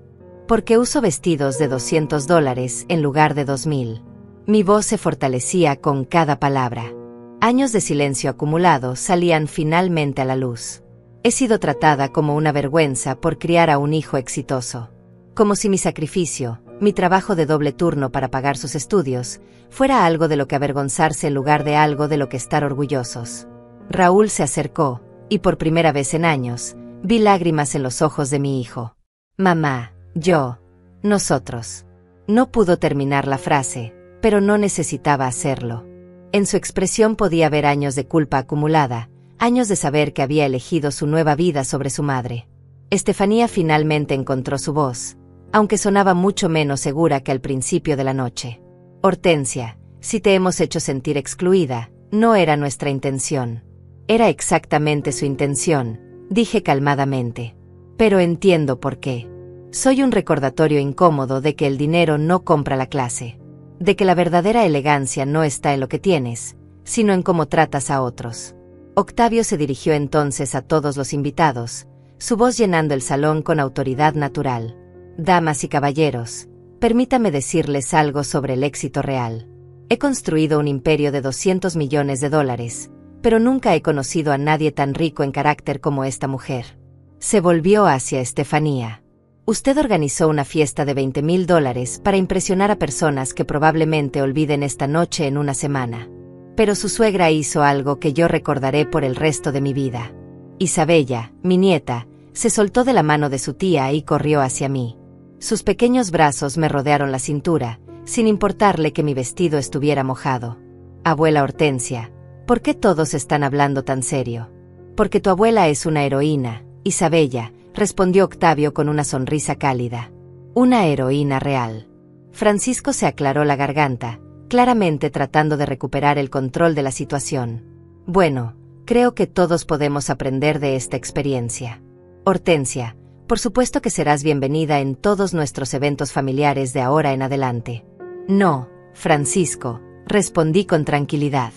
Porque uso vestidos de $200 en lugar de 2,000. Mi voz se fortalecía con cada palabra. Años de silencio acumulado salían finalmente a la luz. He sido tratada como una vergüenza por criar a un hijo exitoso. Como si mi sacrificio, mi trabajo de doble turno para pagar sus estudios, fuera algo de lo que avergonzarse en lugar de algo de lo que estar orgullosos. Raúl se acercó, y por primera vez en años, vi lágrimas en los ojos de mi hijo. «Mamá, yo, nosotros». No pudo terminar la frase, pero no necesitaba hacerlo. En su expresión podía ver años de culpa acumulada, años de saber que había elegido su nueva vida sobre su madre. Estefanía finalmente encontró su voz, aunque sonaba mucho menos segura que al principio de la noche. «Hortensia, si te hemos hecho sentir excluida, no era nuestra intención». «Era exactamente su intención», dije calmadamente. «Pero entiendo por qué. Soy un recordatorio incómodo de que el dinero no compra la clase. De que la verdadera elegancia no está en lo que tienes, sino en cómo tratas a otros». Octavio se dirigió entonces a todos los invitados, su voz llenando el salón con autoridad natural. «Damas y caballeros, permítame decirles algo sobre el éxito real. He construido un imperio de 200 millones de dólares, pero nunca he conocido a nadie tan rico en carácter como esta mujer. Se volvió hacia Estefanía. Usted organizó una fiesta de $20,000 para impresionar a personas que probablemente olviden esta noche en una semana. Pero su suegra hizo algo que yo recordaré por el resto de mi vida. Isabella, mi nieta, se soltó de la mano de su tía y corrió hacia mí. Sus pequeños brazos me rodearon la cintura, sin importarle que mi vestido estuviera mojado. Abuela Hortensia, ¿por qué todos están hablando tan serio? Porque tu abuela es una heroína, Isabella, respondió Octavio con una sonrisa cálida. Una heroína real. Francisco se aclaró la garganta, claramente tratando de recuperar el control de la situación. Bueno, creo que todos podemos aprender de esta experiencia. Hortensia, por supuesto que serás bienvenida en todos nuestros eventos familiares de ahora en adelante. No, Francisco, respondí con tranquilidad.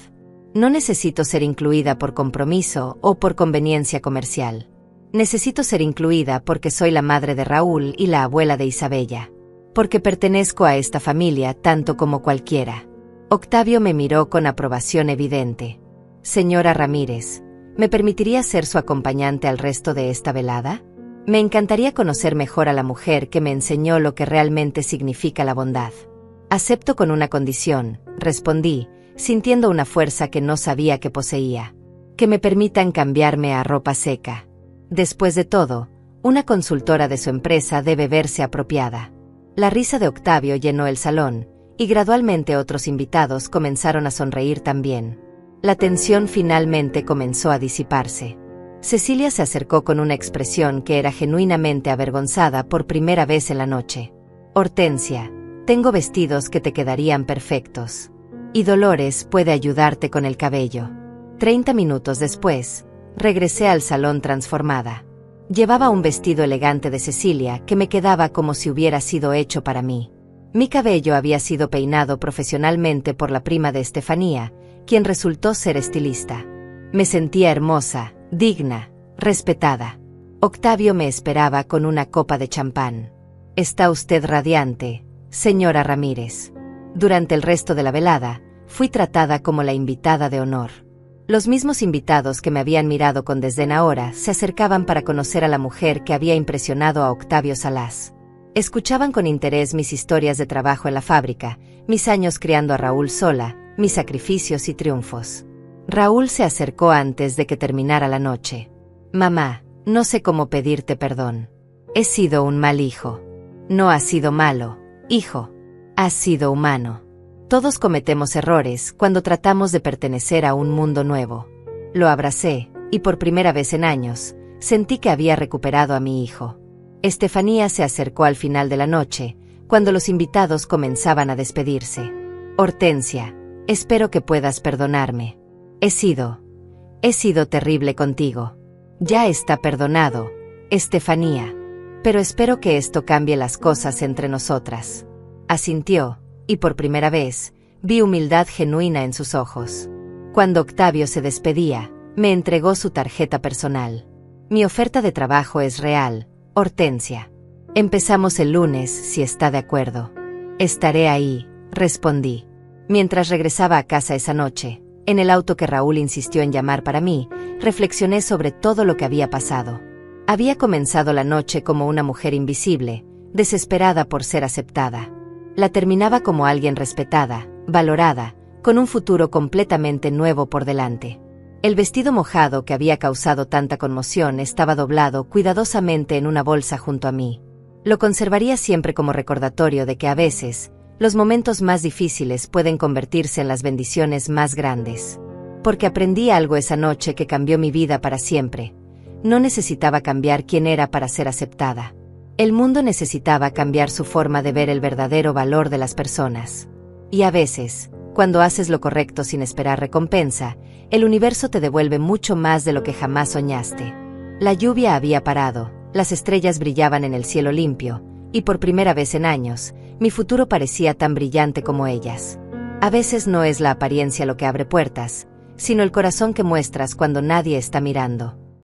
No necesito ser incluida por compromiso o por conveniencia comercial. Necesito ser incluida porque soy la madre de Raúl y la abuela de Isabella. Porque pertenezco a esta familia tanto como cualquiera. Octavio me miró con aprobación evidente. Señora Ramírez, ¿me permitiría ser su acompañante al resto de esta velada? Me encantaría conocer mejor a la mujer que me enseñó lo que realmente significa la bondad. Acepto con una condición, respondí, sintiendo una fuerza que no sabía que poseía. Que me permitan cambiarme a ropa seca. Después de todo, una consultora de su empresa debe verse apropiada. La risa de Octavio llenó el salón, y gradualmente otros invitados comenzaron a sonreír también. La tensión finalmente comenzó a disiparse. Cecilia se acercó con una expresión que era genuinamente avergonzada por primera vez en la noche. Hortensia, tengo vestidos que te quedarían perfectos. Y Dolores puede ayudarte con el cabello. 30 minutos después, regresé al salón transformada. Llevaba un vestido elegante de Cecilia que me quedaba como si hubiera sido hecho para mí. Mi cabello había sido peinado profesionalmente por la prima de Estefanía, quien resultó ser estilista. Me sentía hermosa, digna, respetada. Octavio me esperaba con una copa de champán. Está usted radiante, señora Ramírez. Durante el resto de la velada, fui tratada como la invitada de honor. Los mismos invitados que me habían mirado con desdén ahora se acercaban para conocer a la mujer que había impresionado a Octavio Salas. Escuchaban con interés mis historias de trabajo en la fábrica, mis años criando a Raúl sola, mis sacrificios y triunfos. Raúl se acercó antes de que terminara la noche. Mamá, no sé cómo pedirte perdón. He sido un mal hijo. No has sido malo, hijo. Has sido humano. Todos cometemos errores cuando tratamos de pertenecer a un mundo nuevo. Lo abracé, y por primera vez en años, sentí que había recuperado a mi hijo. Estefanía se acercó al final de la noche, cuando los invitados comenzaban a despedirse. Hortensia, espero que puedas perdonarme. He sido terrible contigo. Ya está perdonado, Estefanía. Pero espero que esto cambie las cosas entre nosotras. Asintió, y por primera vez, vi humildad genuina en sus ojos. Cuando Octavio se despedía, me entregó su tarjeta personal. Mi oferta de trabajo es real, Hortensia. Empezamos el lunes, si está de acuerdo. Estaré ahí, respondí. Mientras regresaba a casa esa noche, en el auto que Raúl insistió en llamar para mí, reflexioné sobre todo lo que había pasado. Había comenzado la noche como una mujer invisible, desesperada por ser aceptada. La terminaba como alguien respetada, valorada, con un futuro completamente nuevo por delante. El vestido mojado que había causado tanta conmoción estaba doblado cuidadosamente en una bolsa junto a mí. Lo conservaría siempre como recordatorio de que a veces, los momentos más difíciles pueden convertirse en las bendiciones más grandes. Porque aprendí algo esa noche que cambió mi vida para siempre. No necesitaba cambiar quién era para ser aceptada. El mundo necesitaba cambiar su forma de ver el verdadero valor de las personas. Y a veces, cuando haces lo correcto sin esperar recompensa, el universo te devuelve mucho más de lo que jamás soñaste. La lluvia había parado, las estrellas brillaban en el cielo limpio, y por primera vez en años, mi futuro parecía tan brillante como ellas. A veces no es la apariencia lo que abre puertas, sino el corazón que muestras cuando nadie está mirando.